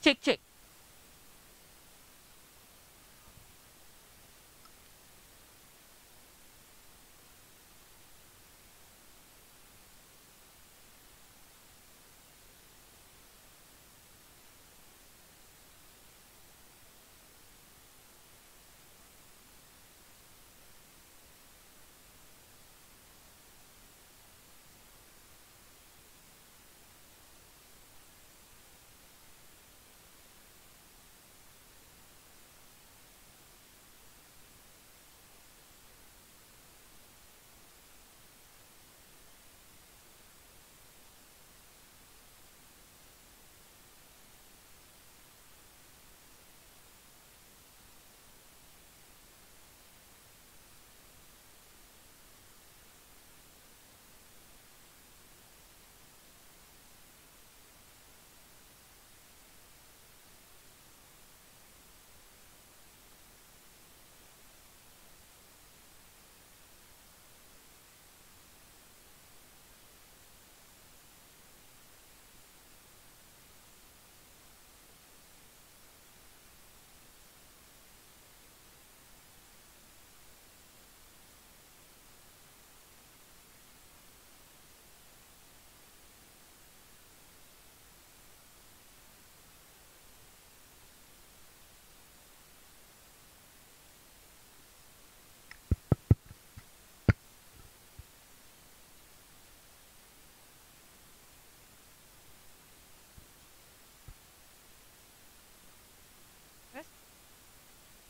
Cek cek.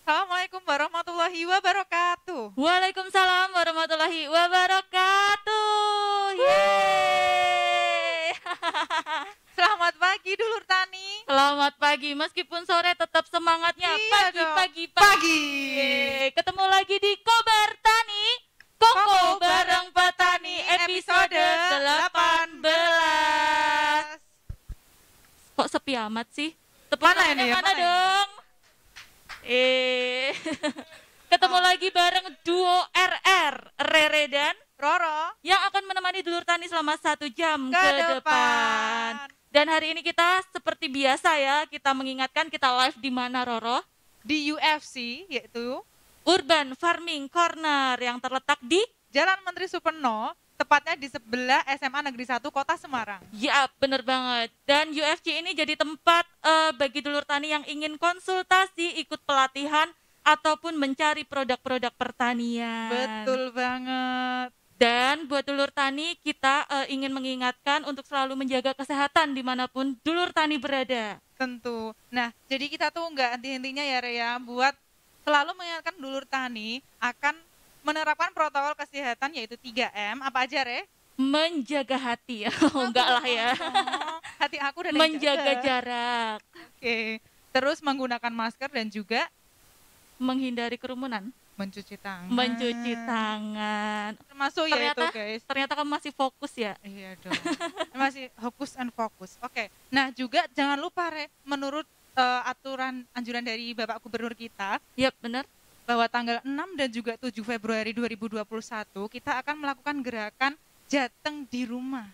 Assalamualaikum warahmatullahi wabarakatuh. Waalaikumsalam warahmatullahi wabarakatuh. Yeay. Selamat pagi dulur tani. Selamat pagi, meskipun sore tetap semangatnya. Iya dong. Pagi. Yeay. Ketemu lagi di Kobar Tani, Koko bareng petani episode 18. Kok sepi amat sih? Tepuk Mana tangannya ini ya? mana Mana ini? dong? Ketemu lagi bareng duo RR, Rere dan Roro yang akan menemani dulur tani selama 1 jam ke ke depan. depan. Dan hari ini kita seperti biasa ya, kita mengingatkan kita live di mana, Roro? Di UFC, yaitu Urban Farming Corner yang terletak di Jalan Menteri Superno, tepatnya di sebelah SMA Negeri 1 Kota Semarang. Ya, bener banget. Dan UFC ini jadi tempat bagi dulur tani yang ingin konsultasi, ikut pelatihan, ataupun mencari produk-produk pertanian. Betul banget. Dan buat dulur tani, kita ingin mengingatkan untuk selalu menjaga kesehatan dimanapun dulur tani berada. Tentu. Nah, jadi kita tuh nggak henti-hentinya ya Rea, buat selalu mengingatkan dulur tani akan menerapkan protokol kesehatan yaitu 3M. Apa aja, Re? Menjaga hati, oh, enggak lah ya. Hati aku dan Menjaga jarak, Oke. Terus menggunakan masker dan juga menghindari kerumunan, mencuci tangan. mencuci tangan. Termasuk ya itu, Ternyata, guys. ternyata kamu masih fokus ya. Iya dong. Masih fokus and fokus. Oke. Nah, juga jangan lupa, Re, menurut aturan anjuran dari Bapak Gubernur kita, Yap, benar. bahwa tanggal 6 dan juga 7 Februari 2021 kita akan melakukan gerakan Jateng di rumah.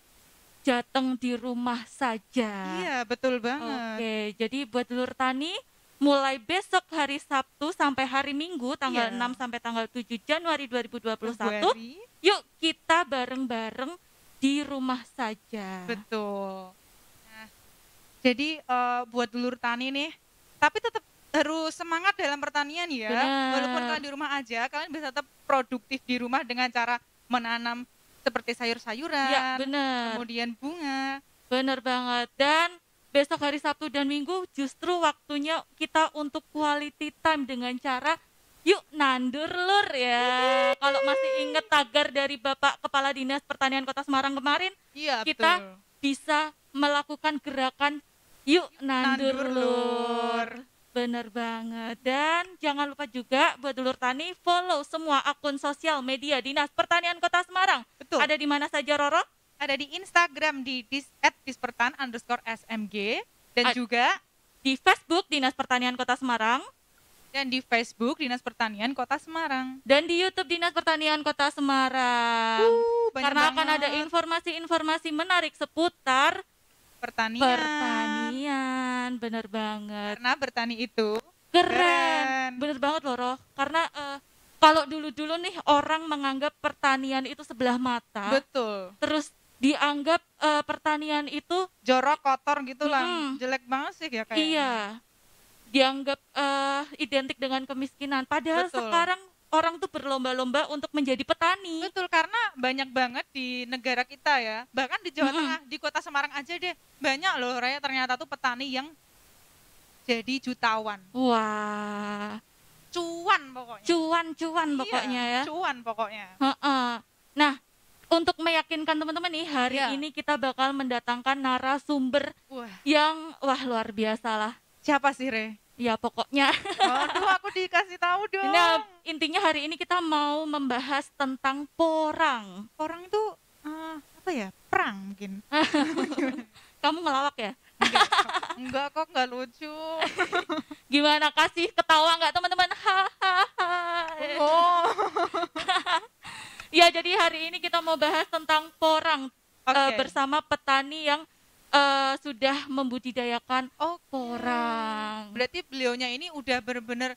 Jateng di rumah saja. Iya, betul banget. Oke, jadi buat dulur tani, mulai besok hari Sabtu sampai hari Minggu tanggal Iya. 6 sampai tanggal 7 Januari 2021, Februari. yuk kita bareng-bareng di rumah saja. Betul. Nah, jadi buat dulur tani nih, tapi tetap harus semangat dalam pertanian ya. Benar. Walaupun kalian di rumah aja, kalian bisa tetap produktif di rumah dengan cara menanam seperti sayur-sayuran, Ya, benar. kemudian bunga. Benar banget. Dan besok hari Sabtu dan Minggu justru waktunya kita untuk quality time dengan cara yuk nandur lur ya. Kalau masih inget tagar dari Bapak Kepala Dinas Pertanian Kota Semarang kemarin, Iya, kita betul. bisa melakukan gerakan yuk nandur Nandur lur. Bener banget. Dan jangan lupa juga buat dulur tani follow semua akun sosial media Dinas Pertanian Kota Semarang. Betul. Ada di mana saja, Roro? Ada di Instagram di @dispertan_smg dan Ad- juga Di Facebook Dinas Pertanian Kota Semarang di Facebook Dinas Pertanian Kota Semarang. dan di YouTube Dinas Pertanian Kota Semarang. Banyak Karena akan banget ada informasi-informasi menarik seputar pertanian, bener banget. Karena bertani itu Keren, bener banget loh Roh. Karena kalau dulu-dulu nih orang menganggap pertanian itu sebelah mata, betul. terus dianggap pertanian itu Jorok, kotor gitu lah. Mm-mm. Jelek banget sih ya kayaknya. iya, dianggap identik dengan kemiskinan. Padahal Betul. sekarang orang tuh berlomba-lomba untuk menjadi petani. Betul, karena banyak banget di negara kita ya. Bahkan di Jawa Mm-mm. Tengah, di Kota Semarang aja deh. Banyak loh Raya ternyata tuh petani yang jadi jutawan. Wah, Cuan pokoknya. cuan-cuan Iya, pokoknya ya. cuan pokoknya. Heeh. Nah, untuk meyakinkan teman-teman nih, hari Iya. ini kita bakal mendatangkan narasumber Wah, yang luar biasa lah. siapa sih Re? Ya pokoknya. Waduh, aku dikasih tahu dong. Nah, intinya hari ini kita mau membahas tentang porang. Orang itu apa ya? Perang mungkin. Kamu ngelawak ya? Enggak kok, enggak lucu. Gimana, kasih ketawa nggak teman-teman? Hahaha. Oh. Ya, jadi hari ini kita mau bahas tentang porang Oke. bersama petani yang sudah membudidayakan Oke. porang. Berarti beliaunya ini udah benar-benar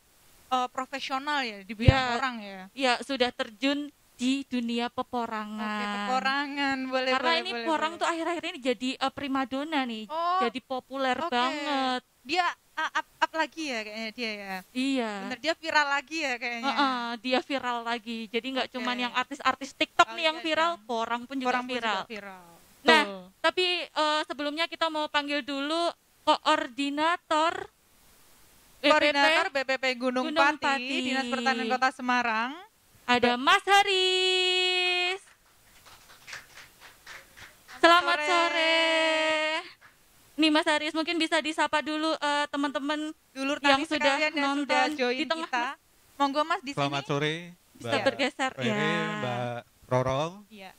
profesional ya di bidang Ya. porang ya. Ya, sudah terjun di dunia Oke, peporangan. peporangan boleh. Karena boleh, ini boleh, porang boleh. tuh akhir-akhir ini jadi primadona nih, Oh, jadi populer oke. banget. Dia up lagi ya kayaknya dia ya. Iya. Bener, dia viral lagi ya kayaknya. Heeh, dia viral lagi. Jadi nggak Oke. cuman yang artis-artis TikTok Oh, nih yang iya, viral, iya. porang pun juga Porang pun viral. juga viral. Nah, Betul. tapi sebelumnya kita mau panggil dulu koordinator Koordinator BPP, BPP Gunung, Gunung Pati, Pati. Dinas Pertanian Kota Semarang. ada Mas Haris. Selamat sore. Nih Mas Haris, mungkin bisa disapa dulu teman-teman Dulur yang tani sudah sekalian yang nonton sudah join di tengah, kita. Monggo Mas di Selamat sini. sore, bisa Iya. bergeser Rere, ya. Mbak Roro. Iya.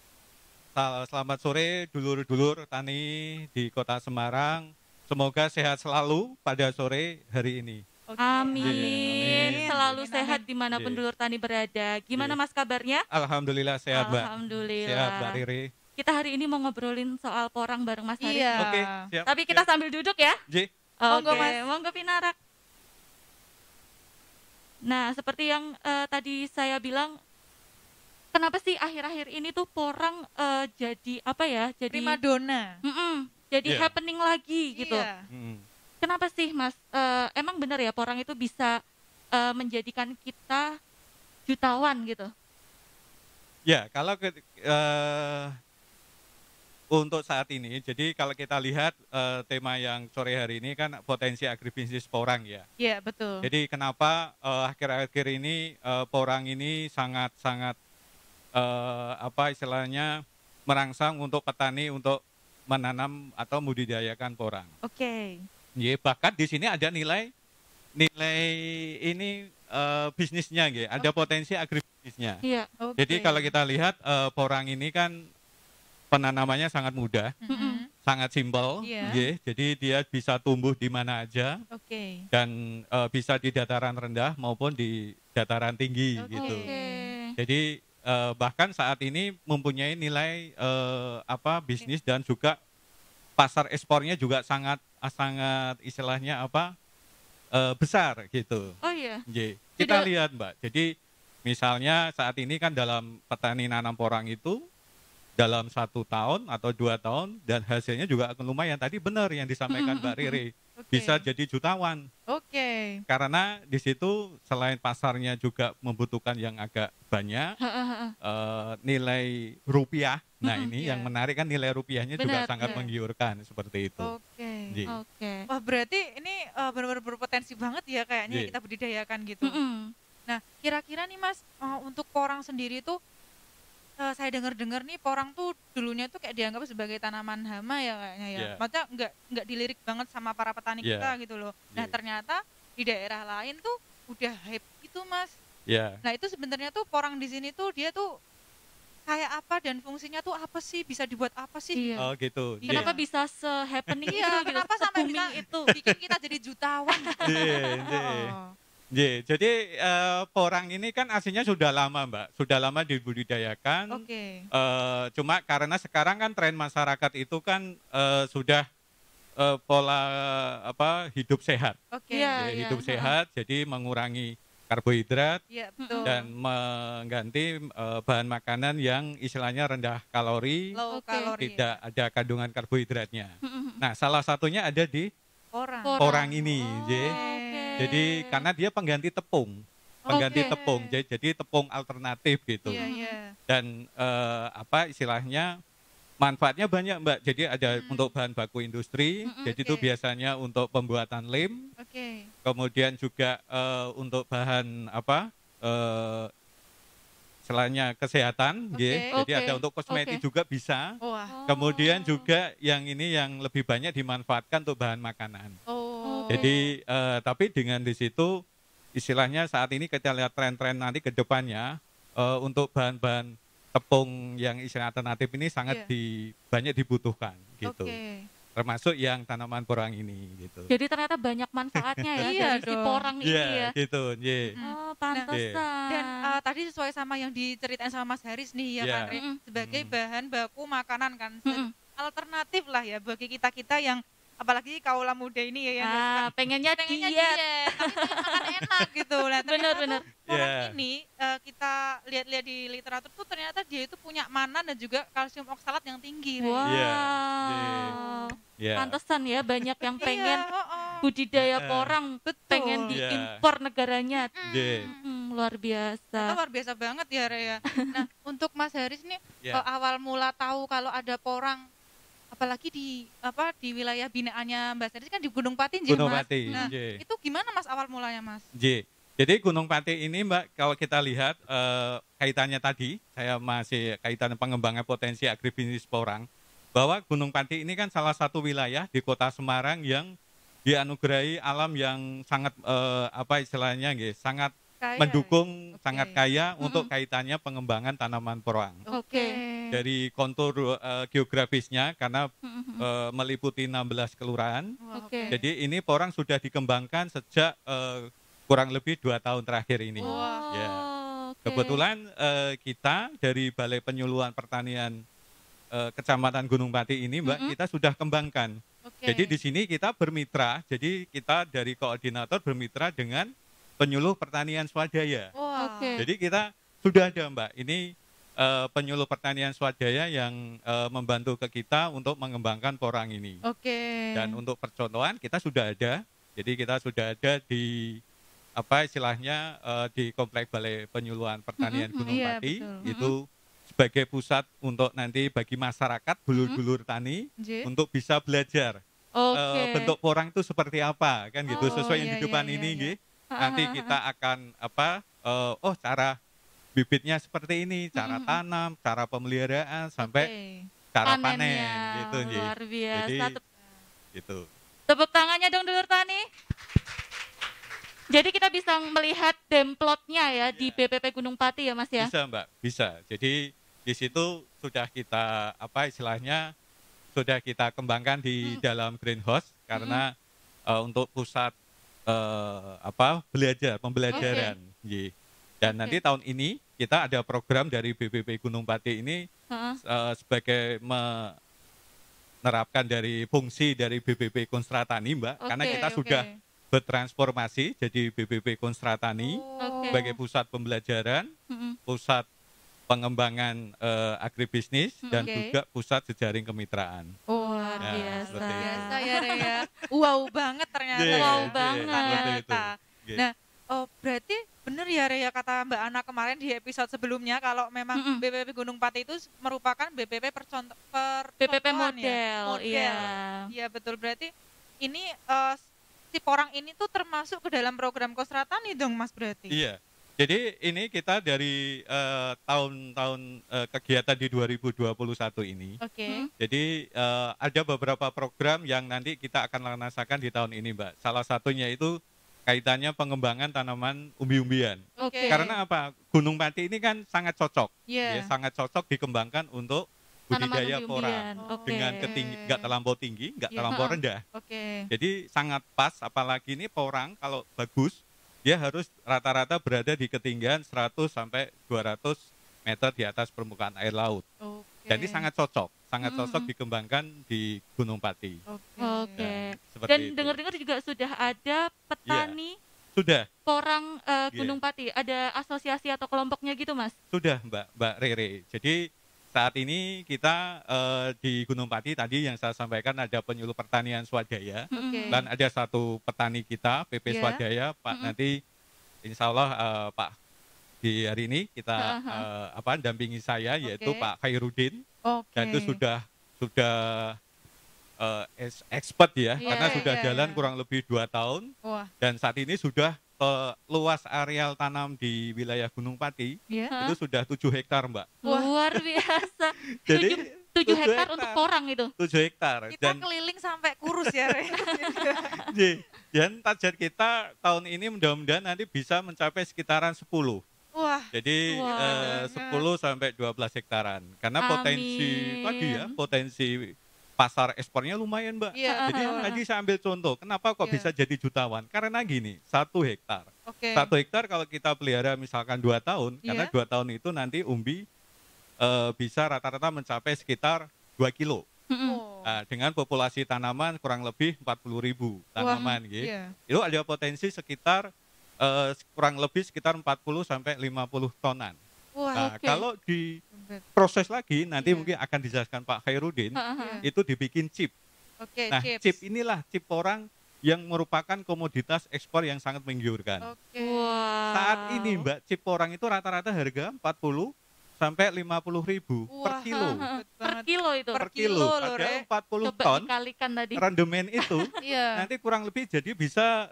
Selamat sore dulur-dulur tani di Kota Semarang. Semoga sehat selalu pada sore hari ini. Oke. Amin. Amin. Selalu Amin, sehat amin. dimanapun Iya. dulur tani berada. Gimana Iya. Mas kabarnya? Alhamdulillah sehat, Mbak. Alhamdulillah. Sehat, Mbak Rere. Kita hari ini mau ngobrolin soal porang bareng Mas Haris. Iya. Oke, siap. Tapi kita sambil duduk ya. J. Monggo, Oke, Mas. monggo Pinarak. Nah, seperti yang tadi saya bilang, kenapa sih akhir-akhir ini tuh porang jadi apa ya? Jadi Primadona. jadi Iya. happening lagi gitu. Iya. Mm. Kenapa sih Mas? Emang benar ya porang itu bisa menjadikan kita jutawan gitu? Ya, kalau untuk saat ini, jadi kalau kita lihat tema yang sore hari ini kan potensi agribisnis porang ya. Iya, betul. Jadi kenapa akhir-akhir ini porang ini sangat-sangat apa istilahnya merangsang untuk petani untuk menanam atau membudidayakan porang. Oke. Ya, bahkan di sini ada nilai ini bisnisnya, ya. Ada potensi agribisnisnya. Iya. Oke. Jadi kalau kita lihat porang ini kan penanamannya sangat mudah, Mhm. sangat simpel, Iya. ya. Jadi dia bisa tumbuh di mana aja Oke. dan bisa di dataran rendah maupun di dataran tinggi Oke. gitu. Oke. Jadi bahkan saat ini mempunyai nilai bisnis dan juga pasar ekspornya juga sangat istilahnya besar gitu. Oh iya. Ye. Kita Tidak- lihat Mbak. Jadi misalnya saat ini kan dalam petani nanam porang itu dalam 1 tahun atau 2 tahun dan hasilnya juga akan lumayan. Tadi benar yang disampaikan Mbak Riri, Oke. bisa jadi jutawan. Oke. Karena di situ selain pasarnya juga membutuhkan yang agak banyak, nilai rupiah. Nah ini iya. yang menarik kan nilai rupiahnya juga Benar, sangat benar. menggiurkan seperti itu. Oke. Ji. Oke. Wah, berarti ini benar-benar berpotensi banget ya kayaknya Iya. kita budidayakan gitu. Mm-mm. Nah, kira-kira nih Mas, untuk porang sendiri tuh saya dengar-dengar nih porang tuh dulunya tuh kayak dianggap sebagai tanaman hama ya kayaknya ya. Iya. Maksudnya nggak dilirik banget sama para petani Iya. kita gitu loh. Nah, Iya. ternyata di daerah lain tuh udah hype gitu Mas. Ya, Nah, itu sebenarnya tuh porang di sini tuh dia tuh kayak apa dan fungsinya tuh apa sih? Bisa dibuat apa sih? Iya. oh gitu. Iya. Kenapa bisa se-happening Iya, itu gitu, kenapa sampai se-booming bisa itu? bikin kita jadi jutawan? Iya, iya. Oh. Ye, jadi porang ini kan aslinya sudah lama Mbak, sudah lama dibudidayakan. Oke. Cuma karena sekarang kan tren masyarakat itu kan sudah pola hidup sehat. Oke. Iya, Ya, iya, hidup heeh. sehat, jadi mengurangi karbohidrat Iya, betul. dan mengganti bahan makanan yang istilahnya rendah kalori, Low Oke. kalori tidak ya. ada kandungan karbohidratnya. Mhm, mhm. Nah, salah satunya ada di Orang. Porang. porang ini, J. Oke. Jadi karena dia pengganti tepung, pengganti Oke. tepung, jadi tepung alternatif gitu. Iya, Mhm, iya. Dan istilahnya manfaatnya banyak Mbak. Jadi ada Mhm. untuk bahan baku industri, Mhm, jadi itu oke. biasanya untuk pembuatan lem, Oke. kemudian juga untuk bahan istilahnya kesehatan, Oke. jadi Oke, ada untuk kosmetik oke. juga bisa. Wah. Kemudian Oh. juga yang ini yang lebih banyak dimanfaatkan untuk bahan makanan. Oh. Oke. Jadi tapi dengan di situ istilahnya saat ini kita lihat tren-tren nanti ke depannya untuk bahan-bahan tepung yang istilah alternatif ini sangat Iya. banyak dibutuhkan gitu. Oke. Termasuk yang tanaman porang ini gitu. Jadi ternyata banyak manfaatnya ya Iya dari si dong. porang ini Iya, ya. gitu, ye. Mm. Oh, Nah, pantesan. dan tadi sesuai sama yang diceritain sama Mas Haris nih ya Iya. kan, Re, Mm-mm. sebagai Mm. bahan baku makanan kan, Mm-mm. alternatif lah ya bagi kita-kita yang apalagi kaula muda ini ya yang nggak suka Pengennya pengennya diet. diet, tapi pengen makan enak gitu. Nah, Bener, ternyata bener. tuh porang Iya. ini kita lihat-lihat di literatur tuh ternyata dia itu punya mana dan juga kalsium oksalat yang tinggi. Re. Wow. Iya, Iya. Pantesan ya banyak yang pengen Iya, heeh. budidaya Heeh. porang, Betul. pengen Iya. diimpor negaranya. Ye. Luar Itu biasa. luar biasa banget ya, Re ya. Nah, untuk Mas Haris nih Ya. awal mula tahu kalau ada porang apalagi di wilayah binaannya Mbak Haris kan di Gunung Pati nggih, Gunung Mas. Pati, Nah, ye. itu gimana Mas awal mulanya, Mas? J. Jadi Gunung Pati ini Mbak, kalau kita lihat kaitannya tadi, saya masih kaitan pengembangan potensi agribisnis porang, bahwa Gunung Pati ini kan salah satu wilayah di kota Semarang yang dianugerahi alam yang sangat istilahnya sangat Kaya. mendukung, Oke. sangat kaya untuk kaitannya pengembangan tanaman porang. Oke. Dari kontur geografisnya karena Mhm. meliputi 16 kelurahan. Wah, Oke. Jadi ini porang sudah dikembangkan sejak kurang lebih 2 tahun terakhir ini. Wah. Ya. Oke. Kebetulan kita dari Balai Penyuluhan Pertanian Kecamatan Gunung Pati ini, Mbak, Mm-mm. kita sudah kembangkan. Oke. Jadi di sini kita bermitra, jadi kita dari koordinator bermitra dengan penyuluh pertanian swadaya. Wah. Oke. Jadi kita sudah ada, Mbak, ini penyuluh pertanian swadaya yang membantu ke kita untuk mengembangkan porang ini. Oke. Dan untuk percontohan kita sudah ada, jadi kita sudah ada di istilahnya di Komplek Balai Penyuluhan Pertanian Mm-mm, Gunung iya, Pati, betul. itu sebagai pusat untuk nanti bagi masyarakat dulur-dulur tani Nggih. untuk bisa belajar Oke. bentuk porang itu seperti apa kan gitu, Oh, sesuai yang iya, di depan iya, ini iya. nggih. Nanti kita akan cara bibitnya seperti ini, cara Mm-mm. tanam, cara pemeliharaan sampai Oke. cara Panennya panen gitu nggih. luar biasa. Jadi gitu. Tepuk tangannya dong dulur tani. Jadi kita bisa melihat demplotnya ya di Iya. BPP Gunung Pati ya Mas ya. Bisa Mbak, bisa. Jadi di situ sudah kita istilahnya sudah kita kembangkan di dalam greenhouse karena untuk pusat pembelajaran. Nggih. Dan Oke. nanti tahun ini kita ada program dari BPP Gunung Pati ini Heeh. sebagai menerapkan dari fungsi dari BPP Konstratani, Mbak, karena Oke, kita Oke. sudah bertransformasi jadi BPP Konstratani Oke. sebagai pusat pembelajaran, Mm-mm. pusat pengembangan agribisnis dan Oke. juga pusat jejaring kemitraan. Luar Ya, biasa. seperti itu. Biasa ya, Re ya. Wow banget ternyata. Iya, Wow iya, banget. seperti itu. Ternyata. Iya. Nah, berarti bener ya, Re ya, kata Mbak Ana kemarin di episode sebelumnya kalau memang Mm-mm. BPP Gunung Pati itu merupakan BPP BPP percontohan model, ya? iya. Iya betul, berarti ini si porang ini tuh termasuk ke dalam program Konstratani dong Mas berarti? Iya. Jadi ini kita dari tahun-tahun kegiatan di 2021 ini. Oke. Jadi ada beberapa program yang nanti kita akan laksanakan di tahun ini, Mbak. Salah satunya itu kaitannya pengembangan tanaman umbi-umbian. Oke. Karena apa? Gunung Pati ini kan sangat cocok, Iya. ya, sangat cocok dikembangkan untuk Tanaman budidaya porang umbi-umbian. Oke. dengan nggak terlampau tinggi, nggak Iya. terlampau Heeh. rendah. Oke. Jadi sangat pas, apalagi ini porang kalau bagus, dia harus rata-rata berada di ketinggian 100 sampai 200 meter di atas permukaan air laut. Oke. Dan ini sangat cocok Mm-mm. dikembangkan di Gunung Pati. Oke. Seperti Dan itu. dengar-dengar juga sudah ada petani Sudah, porang Iya. Gunung Pati. Ada asosiasi atau kelompoknya gitu, Mas? sudah Mbak Rere. Jadi saat ini kita di Gunung Pati tadi yang saya sampaikan ada penyuluh pertanian swadaya Oke. dan ada satu petani kita PP Iya. swadaya Pak Mm-mm. nanti insya Allah Pak di hari ini kita Ha-ha. dampingi saya yaitu Oke. Pak Khairuddin Oke. dan itu sudah expert ya Iya, karena sudah iya, jalan iya. kurang lebih 2 tahun Wah, dan saat ini sudah luas areal tanam di wilayah Gunung Pati ya. Hah? itu sudah 7 hektar Mbak. Wah. Luar biasa. Jadi 7 7 hektar untuk porang itu. 7 hektar Kita dan keliling sampai kurus ya, Re. dan target kita tahun ini mudah-mudahan nanti bisa mencapai sekitaran 10. Wah, Jadi Wah. 10 sampai 12 hektaran. Karena potensi Amin. tadi ya, potensi pasar ekspornya lumayan, Mbak. iya. Jadi betul. tadi saya ambil contoh, kenapa kok Iya. bisa jadi jutawan? Karena gini, 1 hektar. Oke. 1 hektar kalau kita pelihara misalkan 2 tahun, karena Iya. 2 tahun itu nanti umbi bisa rata-rata mencapai sekitar 2 kilo. Mm-mm. Oh. Nah, dengan populasi tanaman kurang lebih 40.000 tanaman gitu. Iya. Itu ada potensi sekitar kurang lebih sekitar 40 sampai 50 tonan. Wah, Nah, Oke. kalau di dompet. proses lagi nanti Iya. mungkin akan dijelaskan Pak Khairuddin, Ha-ha. Iya. itu dibikin chip. Oke, Nah, chips. chip inilah chip porang yang merupakan komoditas ekspor yang sangat menggiurkan. Oke. Wow. Saat ini Mbak, chip porang itu rata-rata harga 40 sampai 50.000 per Wah, kilo. Ha-ha. Betul Per banget. kilo itu. Per Per kilo. kilo loh, Padahal Re. 40 Coba ton dikalikan tadi. rendemen itu Iya. nanti kurang lebih jadi bisa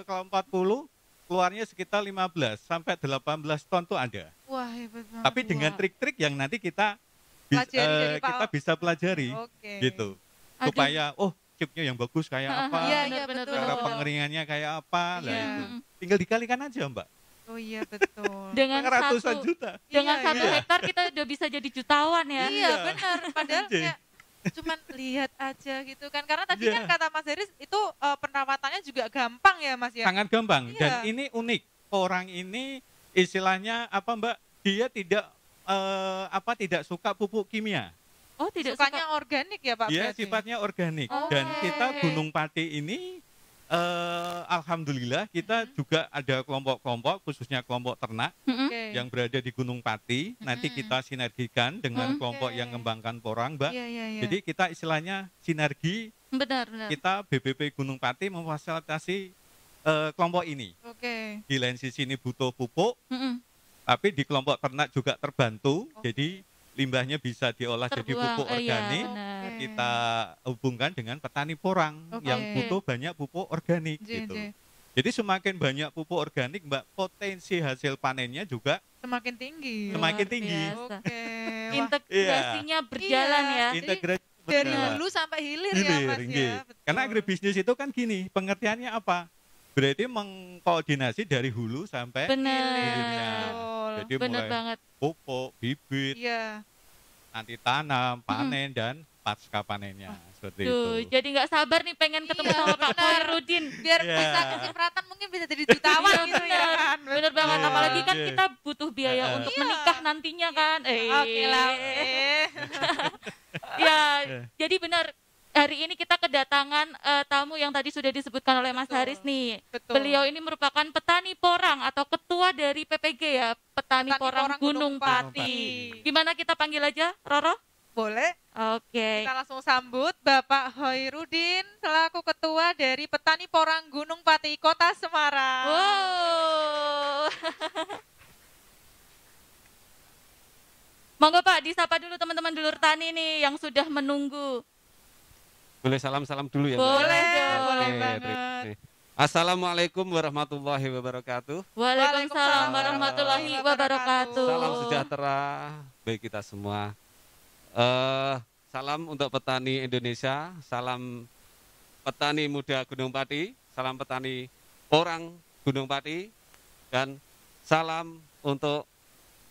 kalau 40 keluarnya sekitar 15 sampai 18 ton tuh ada. Wah, hebat banget. Tapi dengan Wah. trik-trik yang nanti kita Pelajari dari Pak kita bisa pelajari Oke. gitu. Aduh. Supaya chipnya yang bagus kayak Ha-ha. apa, Iya, iya, Benar-benar. betul. cara pengeringannya kayak apa, nah Iya. itu. Mm-mm. Tinggal dikalikan aja Mbak. Oh iya, betul. Dengan Ratusan satu juta. dengan Iya, satu iya. hektar kita udah bisa jadi jutawan ya. Iya, Iya. benar. Padahal Iya. kayak cuman lihat aja gitu kan. Karena tadi Iya. kan kata Mas Deris itu perawatannya juga gampang ya, Mas ya. Sangat gampang dan Iya. ini unik. Orang ini istilahnya apa Mbak? Dia tidak suka pupuk kimia. Oh, tidak Sukanya organik ya, Pak? Dia berarti? sifatnya organik Oke. dan kita Gunung Pati ini alhamdulillah kita juga ada kelompok-kelompok khususnya kelompok ternak Mm-mm. Oke. yang berada di Gunung Pati. Nanti Mm-mm. kita sinergikan dengan Oke. kelompok yang mengembangkan porang, Mbak. Iya, iya, iya. Jadi kita istilahnya sinergi, Benar, benar. kita BPP Gunung Pati memfasilitasi kelompok ini. Oke. Di lain sisi ini butuh pupuk, Mm-mm. tapi di kelompok ternak juga terbantu. Oke. Jadi limbahnya bisa diolah jadi Terbuang. pupuk Iya, organik. benar. Oke. Kita hubungkan dengan petani porang Oke. yang butuh banyak pupuk organik J, gitu. J. Jadi semakin banyak pupuk organik, Mbak, potensi hasil panennya juga Semakin tinggi. Semakin Luar tinggi. biasa. Oke. Wah, Integrasinya berjalan Iya. ya. Jadi integrasi dari berjalan. hulu sampai hilir, ya, Hilir, Mas nggih. ya. Betul. Karena agribisnis itu kan gini, pengertiannya apa? Berarti mengkoordinasi dari hulu sampai Benar. hilirnya. Betul. Jadi Benar mulai banget. pupuk, bibit, Iya. nanti tanam, panen dan pasca panennya seperti Tuh, itu. jadi nggak sabar nih pengen ketemu Iya, sama Pak benar. Khairuddin. Biar Iya. bisa kecipratan mungkin bisa jadi jutawan Iya, gitu ya benar. kan. Bener banget, Iya, apalagi kan iya. kita butuh biaya untuk Iya. menikah nantinya kan. Oke lah. Ya, Iya. jadi benar hari ini kita kedatangan tamu yang tadi sudah disebutkan oleh Mas Betul. Haris nih. Betul. Beliau ini merupakan petani porang atau ketua dari PPG ya, Petani Porang Gunung Pati. Gimana kita panggil aja, Roro? Boleh. Oke. Kita langsung sambut Bapak Khairuddin selaku ketua dari Petani Porang Gunung Pati Kota Semarang. Wow. Monggo Pak, disapa dulu teman-teman dulur tani nih yang sudah menunggu. Boleh salam-salam dulu ya, Mbak? Boleh Boleh, dong. boleh Oke, banget. terima kasih. Assalamualaikum warahmatullahi wabarakatuh. Waalaikumsalam warahmatullahi wabarakatuh. Salam sejahtera bagi kita semua. Salam untuk petani Indonesia, salam petani muda Gunung Pati, salam petani orang Gunung Pati, dan salam untuk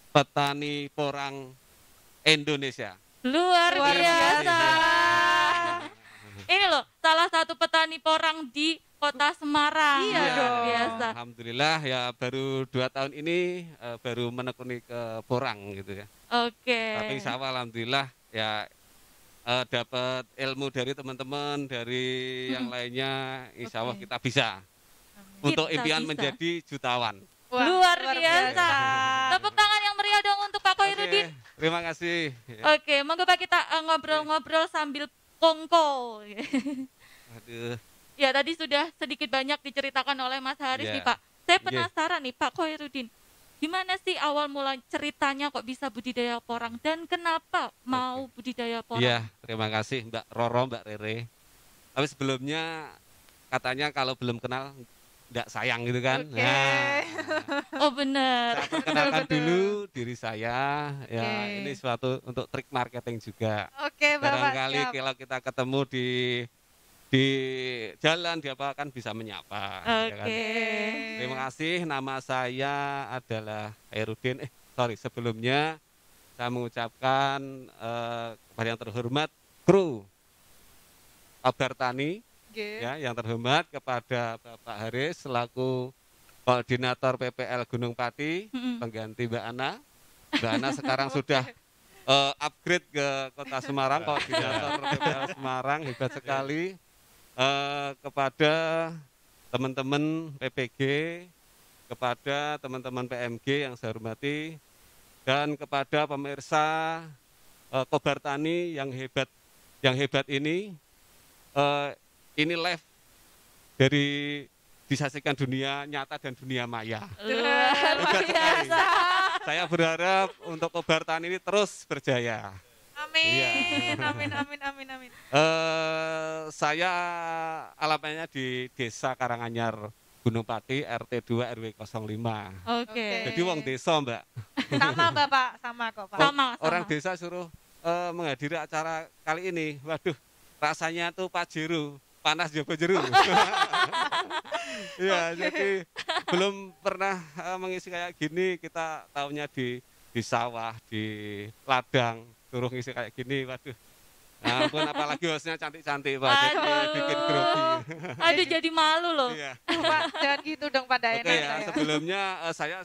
petani porang Indonesia. Luar Luar biasa. biasa. Ini loh, salah satu petani petani porang di Kota Semarang. Iya Luar dong. biasa. Alhamdulillah ya baru 2 tahun ini baru menekuni ke porang gitu ya. Oke. Tapi insya Allah alhamdulillah ya dapat ilmu dari teman-teman, dari yang lainnya, insya Allah Oke. kita bisa untuk Kita impian bisa. menjadi jutawan. Wah, Luar biasa. Tepuk tangan yang meriah dong untuk Pak Khairuddin. Oke, terima kasih. Oke, monggo Pak kita ngobrol-ngobrol sambil kongko. Aduh, Ya tadi sudah sedikit banyak diceritakan oleh Mas Haris Ya. nih Pak. Saya Iya. penasaran nih Pak Khairuddin. Gimana sih awal mula ceritanya kok bisa budidaya porang dan kenapa mau budidaya porang? iya, terima kasih Mbak Roro, Mbak Rere. Tapi sebelumnya katanya kalau belum kenal enggak sayang gitu kan. Oke. Oh benar. Saya perkenalkan Betul. dulu diri saya. Ya, Oke. ini suatu untuk trik marketing juga. Oke, Bapak. Barangkali siap. kalau kita ketemu di jalan dia akan bisa menyapa. ya kan? Oke. Terima kasih. Nama saya adalah Khairuddin. Sebelumnya saya mengucapkan kepada yang terhormat kru Kabar Tani, Oke. ya, yang terhormat kepada Bapak Haris selaku koordinator PPL Gunung Pati, Mm-mm. pengganti Mbak Ana. Mbak Ana sekarang sudah upgrade ke Kota Semarang, koordinator PPL Semarang, hebat sekali. Kepada teman-teman PPG, kepada teman-teman PMG yang saya hormati, dan kepada pemirsa Kobar Tani yang hebat ini live dari disaksikan dunia nyata dan dunia maya. Luar Hebat sekali. biasa. Saya berharap untuk Kobar Tani ini terus berjaya. Amin. Iya. Amin, amin, amin, amin. Saya alamatnya di Desa Karanganyar, Gunung Pati, RT 2 RW 05. Oke. Jadi wong desa, Mbak. Sama, Bapak. Sama kok, Pak. Sama. Orang desa suruh menghadiri acara kali ini. Waduh, rasanya tuh Pajero, panas Joko Jeru. Iya, jadi belum pernah mengisi kayak gini. Kita tahunya di sawah, di ladang, suruh ngisi kayak gini. Waduh, nah, ampun, apalagi hostnya cantik-cantik, Pak. Jadi Aduh. bikin grogi. Aduh jadi malu loh. Iya. Pak, jangan gitu dong pada Oke enak ya, saya. sebelumnya saya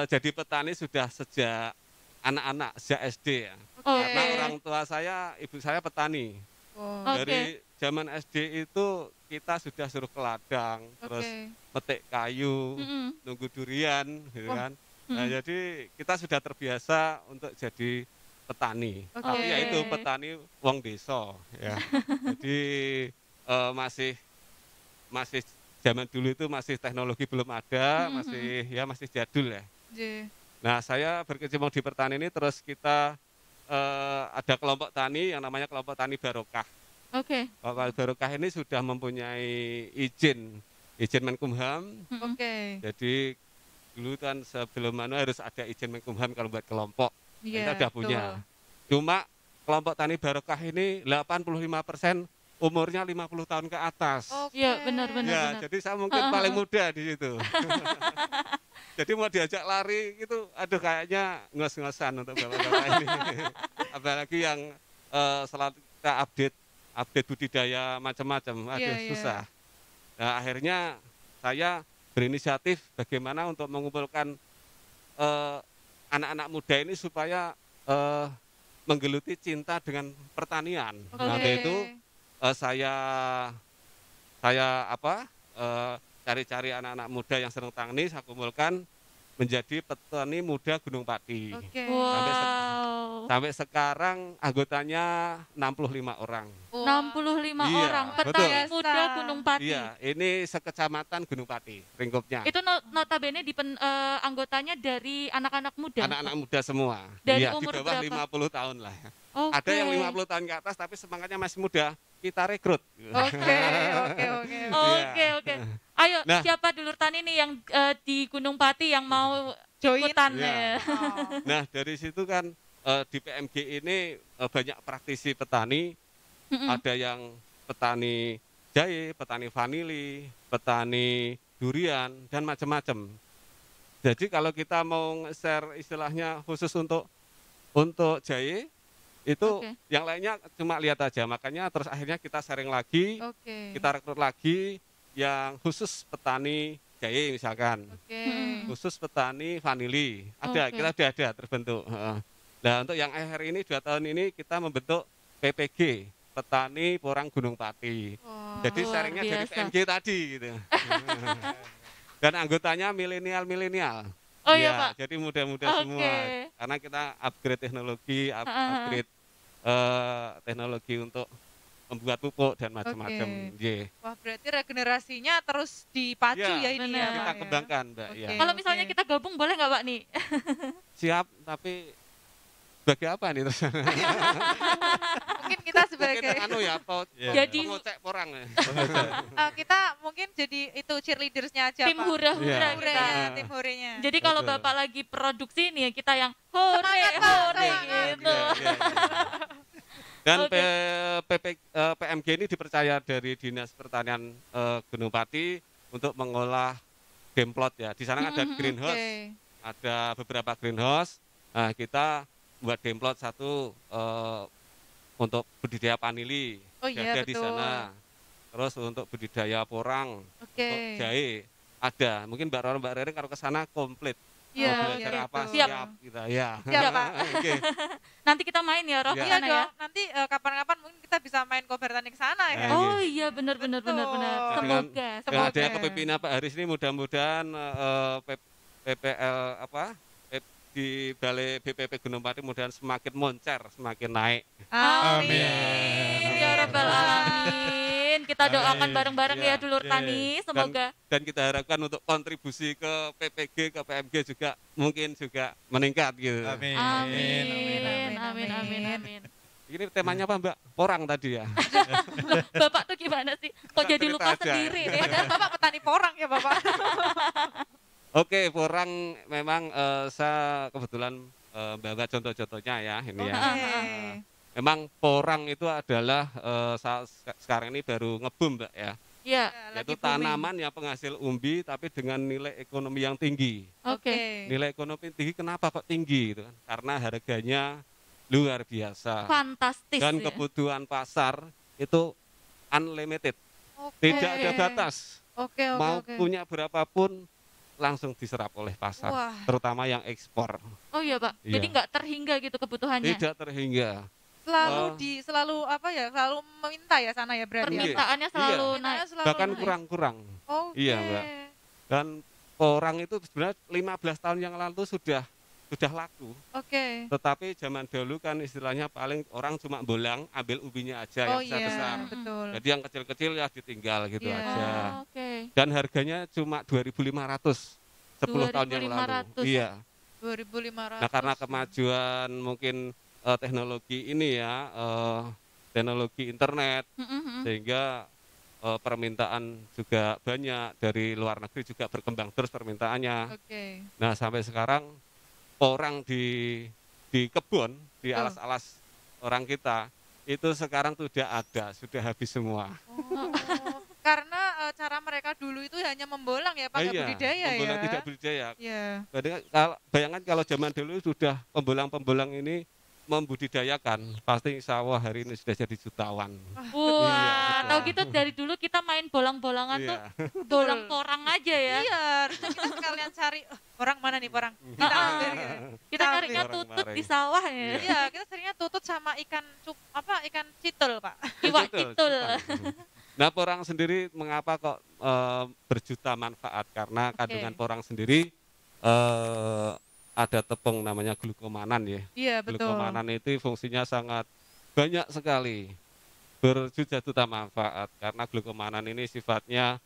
jadi petani sudah sejak anak-anak, sejak SD ya. Oke. Karena orang tua saya, ibu saya petani. Oh, Oke. Dari zaman SD itu kita sudah suruh ke ladang, terus Oke. metik kayu, Mm-mm. nunggu durian, gitu Wah. kan. Nah, Mm-mm. jadi kita sudah terbiasa untuk jadi petani. Oke. Tapi ya itu petani wong desa, ya. Jadi masih zaman dulu itu masih teknologi belum ada, Mhm. masih jadul ya. J. Nah, saya berkecimpung di pertanian ini, terus kita ada kelompok tani yang namanya kelompok tani Barokah. Oke. Kelompok Barokah ini sudah mempunyai izin Menkumham. Mm-mm. Oke. Jadi dulu kan sebelum harus ada izin Menkumham kalau buat kelompok. Iya, Kita udah punya. Cuma kelompok tani Barokah ini 85% umurnya 50 tahun ke atas. Oke. Iya, benar. Ya, jadi saya mungkin paling muda di situ. Jadi mau diajak lari itu, aduh kayaknya ngos-ngosan untuk bapak-bapak ini. Apalagi yang selalu kita update budidaya macam-macam, aduh Iya, iya. susah. Nah, akhirnya saya berinisiatif bagaimana untuk mengumpulkan anak-anak muda ini supaya menggeluti cinta dengan pertanian. Oke. Nah, untuk itu saya cari-cari anak-anak muda yang senang tani, saya kumpulkan menjadi petani muda Gunung Pati. Oke. Wow. Sampai sekarang anggotanya 65 orang. 65 Iya, orang betul. petani muda Biasa. Gunung Pati. Iya, ini sekecamatan Gunung Pati, lingkupnya. Itu notabene anggotanya dari anak-anak muda. Anak-anak muda semua. Dari Iya, di umur bawah berapa? 50 tahun lah. Oke. Ada yang 50 tahun ke atas tapi semangatnya masih muda. Kita rekrut. Oke, oke, oke. Oke, oke. Ayo, Nah. siapa dulur tani nih yang di Gunung Pati yang mau Join. ikutan Iya. ya? Oh. Nah, dari situ kan di PMG ini banyak praktisi petani. Mm-mm. Ada yang petani jahe, petani vanili, petani durian, dan macam-macam. Jadi kalau kita mau share istilahnya khusus untuk jahe, Itu Oke. yang lainnya cuma lihat aja, makanya terus akhirnya kita sharing lagi, Oke. kita rekrut lagi yang khusus petani jahe misalkan, Mm-mm. khusus petani vanili, ada, Oke. kita sudah ada terbentuk. Heeh. Nah untuk yang akhir ini 2 tahun ini kita membentuk PPG, Petani Porang Gunung Pati. Wah. Jadi Luar sharingnya dari biasa. PMG tadi gitu. Dan anggotanya milenial-milenial. Oh iya, Ya, Pak. jadi muda-muda Oke. semua. Karena kita upgrade teknologi, upgrade teknologi untuk membuat pupuk dan macam-macam. Oke. Ye. Wah, berarti regenerasinya terus dipacu Ya, ya ini benar. ya, Kita Pak, ya? kembangkan, Mbak. Oke. Ya. Kalau misalnya kita gabung boleh nggak, Pak nih? Siap, tapi sebagai apa nih terus? Mungkin kita Mungkin sebagai anu ya, Jadi- pengocek porang ya. kita mungkin jadi itu cheerleadersnya aja, Tim Pak. hura-hura Iya. kita. Huranya, tim hurenya. Jadi kalau Betul. Bapak lagi produksi nih, kita yang hore, Semangat, Pak, hore semangat. gitu. Iya, iya, iya. Dan Oke. PMG ini dipercaya dari Dinas Pertanian Gunung Pati untuk mengolah demplot ya. Di sana ada Mhm, greenhouse, Oke. ada beberapa greenhouse. Nah, kita buat demplot satu untuk budidaya vanili, Oh iya, ada di betul. sana. Terus untuk budidaya porang, Oke. untuk jahe ada. Mungkin Mbak Rere kalau ke sana komplit. Iya, Mau iya, belajar apa betul. Siap. siap kita ya. Siap, Pak. Oke. Nanti kita main ya, Roh, Iya. ke Iya sana ya. dong, nanti kapan-kapan mungkin kita bisa main Kober Tani ke sana ya. Nah, kan? Oh iya, benar benar benar benar. Betul. Semoga. Dengan Semoga. adanya kepemimpinan Pak Haris ini mudah-mudahan PPL di Balai BPP Gunung Pati mudah-mudahan semakin moncer, semakin naik. Amin. Ya Rabbal Alamin. Kita doakan Amin. bareng-bareng ya Iya, dulur iya. tani. Semoga. Dan kita harapkan untuk kontribusi ke PPG, ke PMG juga mungkin juga meningkat gitu. Amin. Amin. amin, Amin. Amin. amin. Amin. Ini temanya apa Mbak? Porang tadi ya. Loh, Bapak tuh gimana sih? Kok Nggak jadi cerita lupa aja. sendiri nih? Padahal Bapak petani porang ya, Bapak. Oke, porang memang saya kebetulan bawa contoh-contohnya ya ini ya. Oke. Memang porang itu adalah sekarang ini baru ngebum Mbak ya. Iya. Ya, Yaitu lagi booming. tanaman yang penghasil umbi tapi dengan nilai ekonomi yang tinggi. Oke. Nilai ekonomi tinggi kenapa kok tinggi gitu kan? Karena harganya luar biasa. Fantastis. Dan ya. kebutuhan pasar itu unlimited, Oke. tidak ada batas. Oke, oke, Mau oke. punya berapapun langsung diserap oleh pasar, Wah. terutama yang ekspor. Oh iya, Pak. Iya. Jadi nggak terhingga gitu kebutuhannya. Tidak terhingga. Selalu Oh. selalu apa ya? Selalu meminta ya sana ya berarti. ya? Permintaannya selalu naik. Permintaannya selalu Bahkan naik. kurang-kurang. Oke. Iya, Mbak. Dan porang itu sebenarnya 15 tahun yang lalu sudah laku. Oke. Tetapi zaman dahulu kan istilahnya paling orang cuma bolang, ambil ubinya aja Oh yang iya, besar-besar. betul. Jadi yang kecil-kecil ya ditinggal gitu Iya. aja. Oh, oke. Dan harganya cuma 2.500 10 tahun yang lalu. 2.500. Iya. 2.500. Nah, karena kemajuan mungkin teknologi ini ya, teknologi internet Mm-mm. sehingga permintaan juga banyak, dari luar negeri juga berkembang terus permintaannya. Oke. Nah, sampai sekarang porang di kebun, di Betul. alas-alas orang kita itu sekarang sudah ada, sudah habis semua. Oh, karena cara mereka dulu itu hanya membolang ya, pakai Iya, budidaya pembolang ya. tidak budidaya. Iya. Bayangkan kalau zaman dulu sudah pembolang-pembolang ini membudidayakan, pasti insya Allah hari ini sudah jadi jutawan. Wah, Iya, tahu betul. gitu dari dulu kita main bolang-bolangan tuh Iya. bolang porang aja ya. Iya, harusnya kita sekalian cari orang mana nih orang. Kita Ah, ambil gitu. Kita Kita nyarinya ambil. tutut Orang di kemarin. sawah ya. Iya, kita seringnya tutut sama ikan ikan citul, Pak. Iwak Betul, citul. jutaan. Nah, porang sendiri mengapa kok berjuta manfaat? Karena kandungan porang sendiri ada tepung namanya glukomanan ya. Iya, betul. Glukomanan itu fungsinya sangat banyak sekali, berjuta-juta manfaat. Karena glukomanan ini sifatnya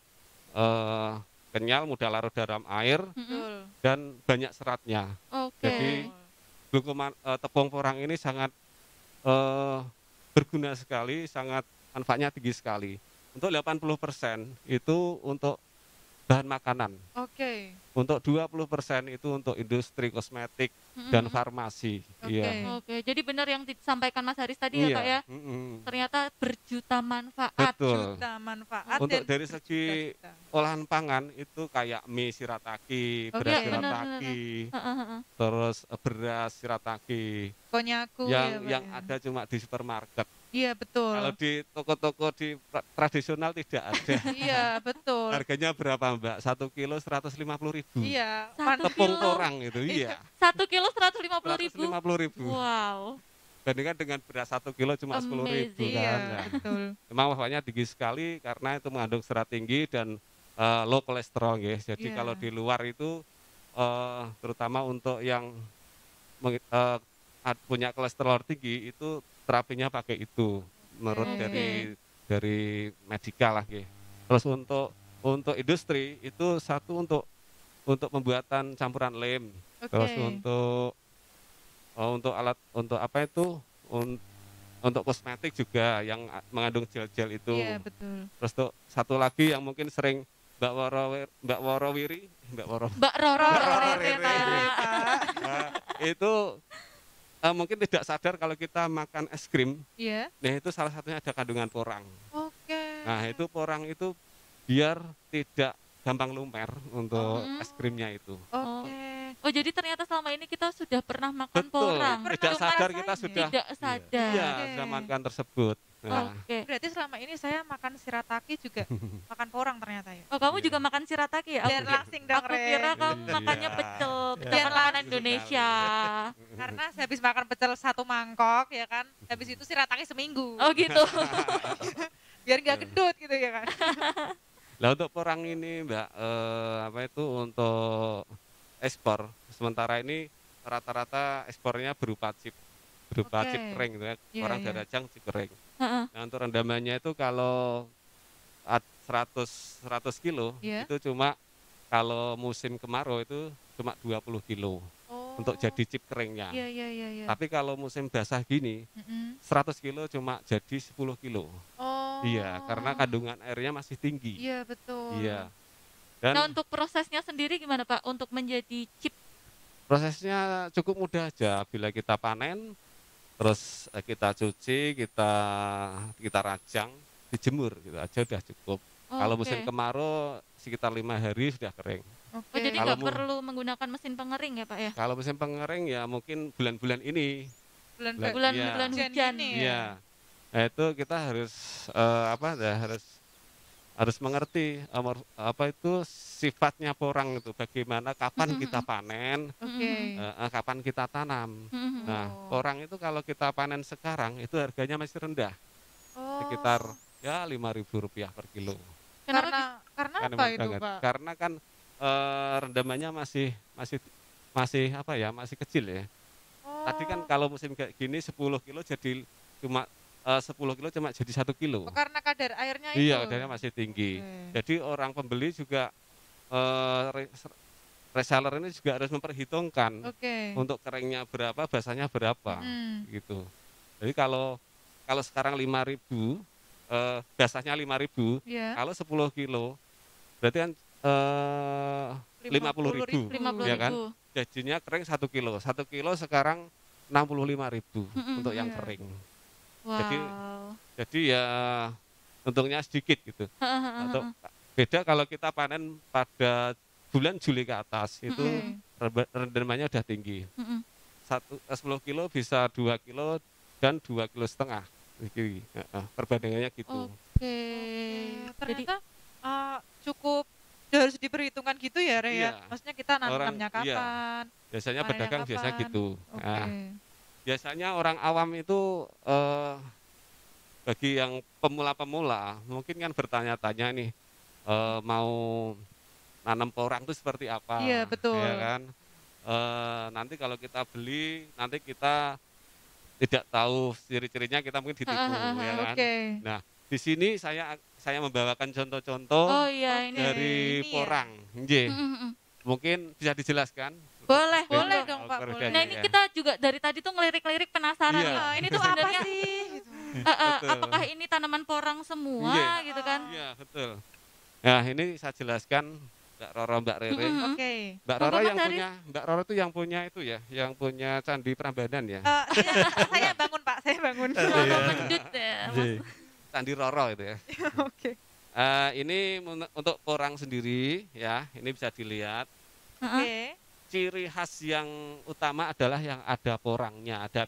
kenyal, mudah larut dalam air, Mm-mm. Betul. dan banyak seratnya. Oke. Jadi, tepung porang ini sangat berguna sekali, sangat manfaatnya tinggi sekali. Untuk 80% itu untuk bahan makanan. Oke. Untuk 20% itu untuk industri kosmetik dan Mm-mm. farmasi. Oke. Iya. Oke, jadi benar yang disampaikan Mas Haris tadi ya Iya. Pak ya. mm-mm. Ternyata berjuta manfaat. Betul. Juta manfaat Untuk dan dari segi berjuta-juta. olahan pangan itu kayak mie shirataki, Oke. beras Iya, benar, shirataki, Heeh, heeh. terus beras shirataki Konyaku yang ya, Pak, yang ya. ada cuma di supermarket. Iya betul. Kalau di toko-toko di tradisional tidak ada. Iya betul. Harganya berapa Mbak? 1 kilo 150.000. Iya. Satu Tepung kilo. porang itu, iya. 1 kilo 150.000. 150.000. Wow. Bandingkan dengan beras 1 kilo cuma 10.000 Amazing. kan. Iya Nah, betul. memang manfaatnya tinggi sekali karena itu mengandung serat tinggi dan low kolesterol guys. Jadi Iya. kalau di luar itu terutama untuk yang punya kolesterol tinggi itu terapinya pakai itu menurut Oke. dari medikal lah guys. Terus untuk industri itu satu untuk pembuatan campuran lem. Oke. Terus untuk alat untuk apa itu untuk kosmetik juga yang mengandung gel-gel itu. Iya betul. Terus tuh satu lagi yang mungkin sering Mbak Worowiri, Mbak Roro Riri. ya, Pak. nah, itu mungkin tidak sadar kalau kita makan es krim, Iya. nah itu salah satunya ada kandungan porang. Oke. Nah itu porang itu biar tidak gampang lumer untuk Hmm. es krimnya itu. Oke. Oh, jadi ternyata selama ini kita sudah pernah makan Betul, porang. tidak Cuman sadar kita rasanya. sudah Tidak sadar. iya Oke. sudah makan tersebut. Nah, Oke. Berarti selama ini saya makan shirataki juga makan porang ternyata ya. Oh, kamu Iya. juga makan shirataki ya? Biar langsing dong, Aku kira Ren. kamu Iya. makannya pecel, Iya. biar makanan langsing Indonesia. Karena habis makan pecel 1 mangkok ya kan. Habis itu shirataki seminggu. Oh gitu. Biar nggak gendut gitu ya kan. Lah untuk porang ini Mbak, apa itu untuk ekspor, sementara ini rata-rata ekspornya berupa chip Oke. chip kering gitu ya, Iya, porang iya. darajang chip kering. Heeh. Nah untuk rendamannya itu kalau 100 kilo Iya. itu cuma kalau musim kemarau itu cuma 20 kilo Oh. untuk jadi chip keringnya. Iya iya iya iya. Tapi kalau musim basah gini Mm-mm. 100 kilo cuma jadi 10 kilo. Oh. Iya, karena kandungan airnya masih tinggi. Iya betul. Iya. Nah, Dan untuk prosesnya sendiri gimana Pak untuk menjadi chip? prosesnya cukup mudah aja. Bila kita panen, terus kita cuci, kita rajang, dijemur gitu aja udah cukup. Kalau Oke. musim kemarau sekitar 5 hari sudah kering. Oke. Oh, jadi Kalau nggak perlu menggunakan mesin pengering ya Pak ya? Kalau musim pengering ya mungkin bulan-bulan ini. bulan Bulan-bulan Hujan hujan. gini ya? Iya. Nah, itu kita harus harus mengerti apa itu sifatnya porang itu, bagaimana kapan kita panen, Oke. kapan kita tanam. Mhm. Nah, Oh. porang itu kalau kita panen sekarang itu harganya masih rendah, Oh. sekitar ya Rp5.000 per kilo. Kenapa? Karena Kan apa emang itu, banget. Pak? Karena kan rendamannya masih apa ya, masih kecil ya. Tadi kan Oh. kalau musim kayak gini 10 kilo jadi cuma 10 kilo cuma jadi 1 kilo. Oh, karena kadar airnya itu. Iya, kadarnya masih tinggi. Oke. Jadi orang pembeli juga reseller ini juga harus memperhitungkan Oke. untuk keringnya berapa, basahnya berapa, Mm. gitu. Jadi kalau sekarang 5.000, basahnya 5.000, Iya. kalau 10 kilo berarti kan 50.000, 50.000. ya kan? Jadinya kering 1 kilo. 1 kilo sekarang 65.000 Mm-mm, untuk yang iya. kering. Wow. Jadi ya untungnya sedikit gitu. Untuk beda kalau kita panen pada bulan Juli ke atas itu Oke. rendamannya udah tinggi. Mm-mm. 10 kilo bisa 2 kilo dan 2,5 kilo. Jadi, perbandingannya gitu. Oke. Jadi Ternyata cukup harus diperhitungkan gitu ya, Re ya. Iya. Maksudnya kita Orang- nanamnya iya. kapan. Biasanya Panennya pedagang biasa kapan? gitu. Oke. Nah, biasanya orang awam itu bagi yang pemula-pemula mungkin kan bertanya-tanya nih mau nanam porang itu seperti apa? Iya, betul. Ya kan? Nanti kalau kita beli nanti kita tidak tahu ciri-cirinya, kita mungkin ditipu ya kan? Oke. Nah, di sini saya membawakan contoh-contoh oh iya ini. dari ini ya. porang. Nggih. Mm-mm. Mungkin bisa dijelaskan? Boleh, Boleh boleh. dong, Pak, boleh. Perbedaannya Nah ini ya. kita juga dari tadi tuh ngelirik-lirik penasaran Iya. nih. Ah, Ini ini tuh tuh apa sebenarnya sih? Gitu. eh, apakah ini tanaman porang semua Iya. gitu kan? Iya, betul. Nah, ini saya jelaskan Mbak Roro, Mbak Rere. Mm-mm. Oke. Mbak Monggo, Roro Mas yang Haris. punya, Mbak Roro itu yang punya itu ya, yang punya Candi Prambanan ya. Saya bangun Pak, saya bangun. Roro Mendut ya, Mas. Candi Roro itu ya. Oke. Ini untuk porang sendiri ya, ini bisa dilihat. Heeh. Oke. Ciri khas yang utama adalah yang ada porangnya, ada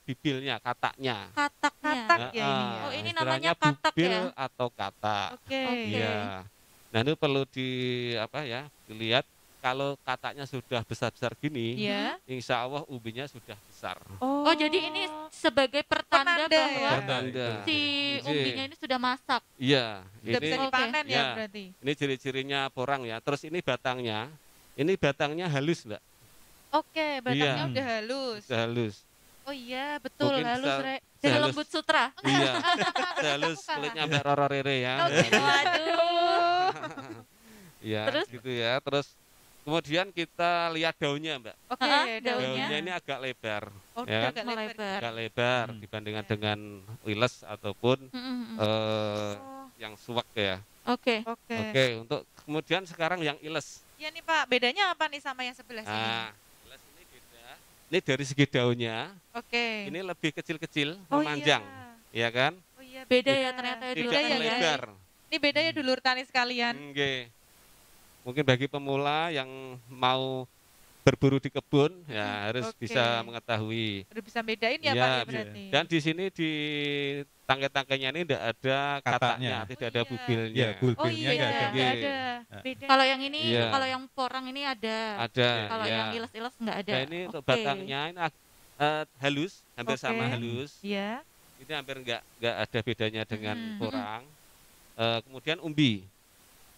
bibilnya, kataknya. Kataknya. Katak ya ini ya. Oh, ini Istilahnya namanya katak bubil ya? atau katak. Oke. Oke. Iya. Nah, itu perlu dilihat kalau kataknya sudah besar-besar gini, Iya. insya Allah umbinya sudah besar. Oh, jadi ini sebagai pertanda Penanda bahwa ya? Penanda. si Iya. umbinya ini sudah masak. Iya, Sudah bisa ini dipanen ya Ya. berarti. ini ciri-cirinya porang ya. Terus ini batangnya halus, Mbak. Oke, batangnya Iya. udah halus. Sudah halus. Oh iya, betul Mungkin halus, bisa- Re. Jadi Sehalus- lembut sutra. Iya, sehalus Aku kalah. kulitnya Mbak Roro Rere ya. Oke. Waduh. Iya, Terus? gitu ya. Terus kemudian kita lihat daunnya, Mbak. Oke, Daunnya? Daunnya ini agak lebar, Oh, ya. agak Melebar. lebar. agak lebar dibandingkan dengan wiles ataupun Mm-mm. Oh, yang suwak ya. Oke. oke. Oke, untuk kemudian sekarang yang iles. Ya nih Pak, bedanya apa nih sama yang sebelah sini? Nah, iles ini beda. Ini dari segi daunnya, Oke. ini lebih kecil-kecil, Oh, memanjang, iya. ya kan? Oh iya, Beda ya ternyata ya dulu. Tidak Beda ya, guys. lebar. Ini beda ya dulur tani sekalian. Nggih. Mungkin bagi pemula yang mau berburu di kebun ya harus oke. bisa mengetahui. Udah bisa bedain ya, Iya, Pak ya iya. berarti. Dan di sini di tangkai-tangkainya ini tidak ada kataknya, Kataknya. tidak Oh, ada iya. bubilnya. Ya, Oh bulbilnya iya, nggak ada. nggak Nggih. ada. Beda. Kalau yang ini, Iya. kalau yang porang ini ada. Ada. Kalau ya. yang iles-iles nggak ada. Nah, ini untuk Oke. batangnya ini halus, hampir Oke. sama halus. Iya. Ini hampir nggak ada bedanya dengan Mm-mm. porang. Kemudian umbi.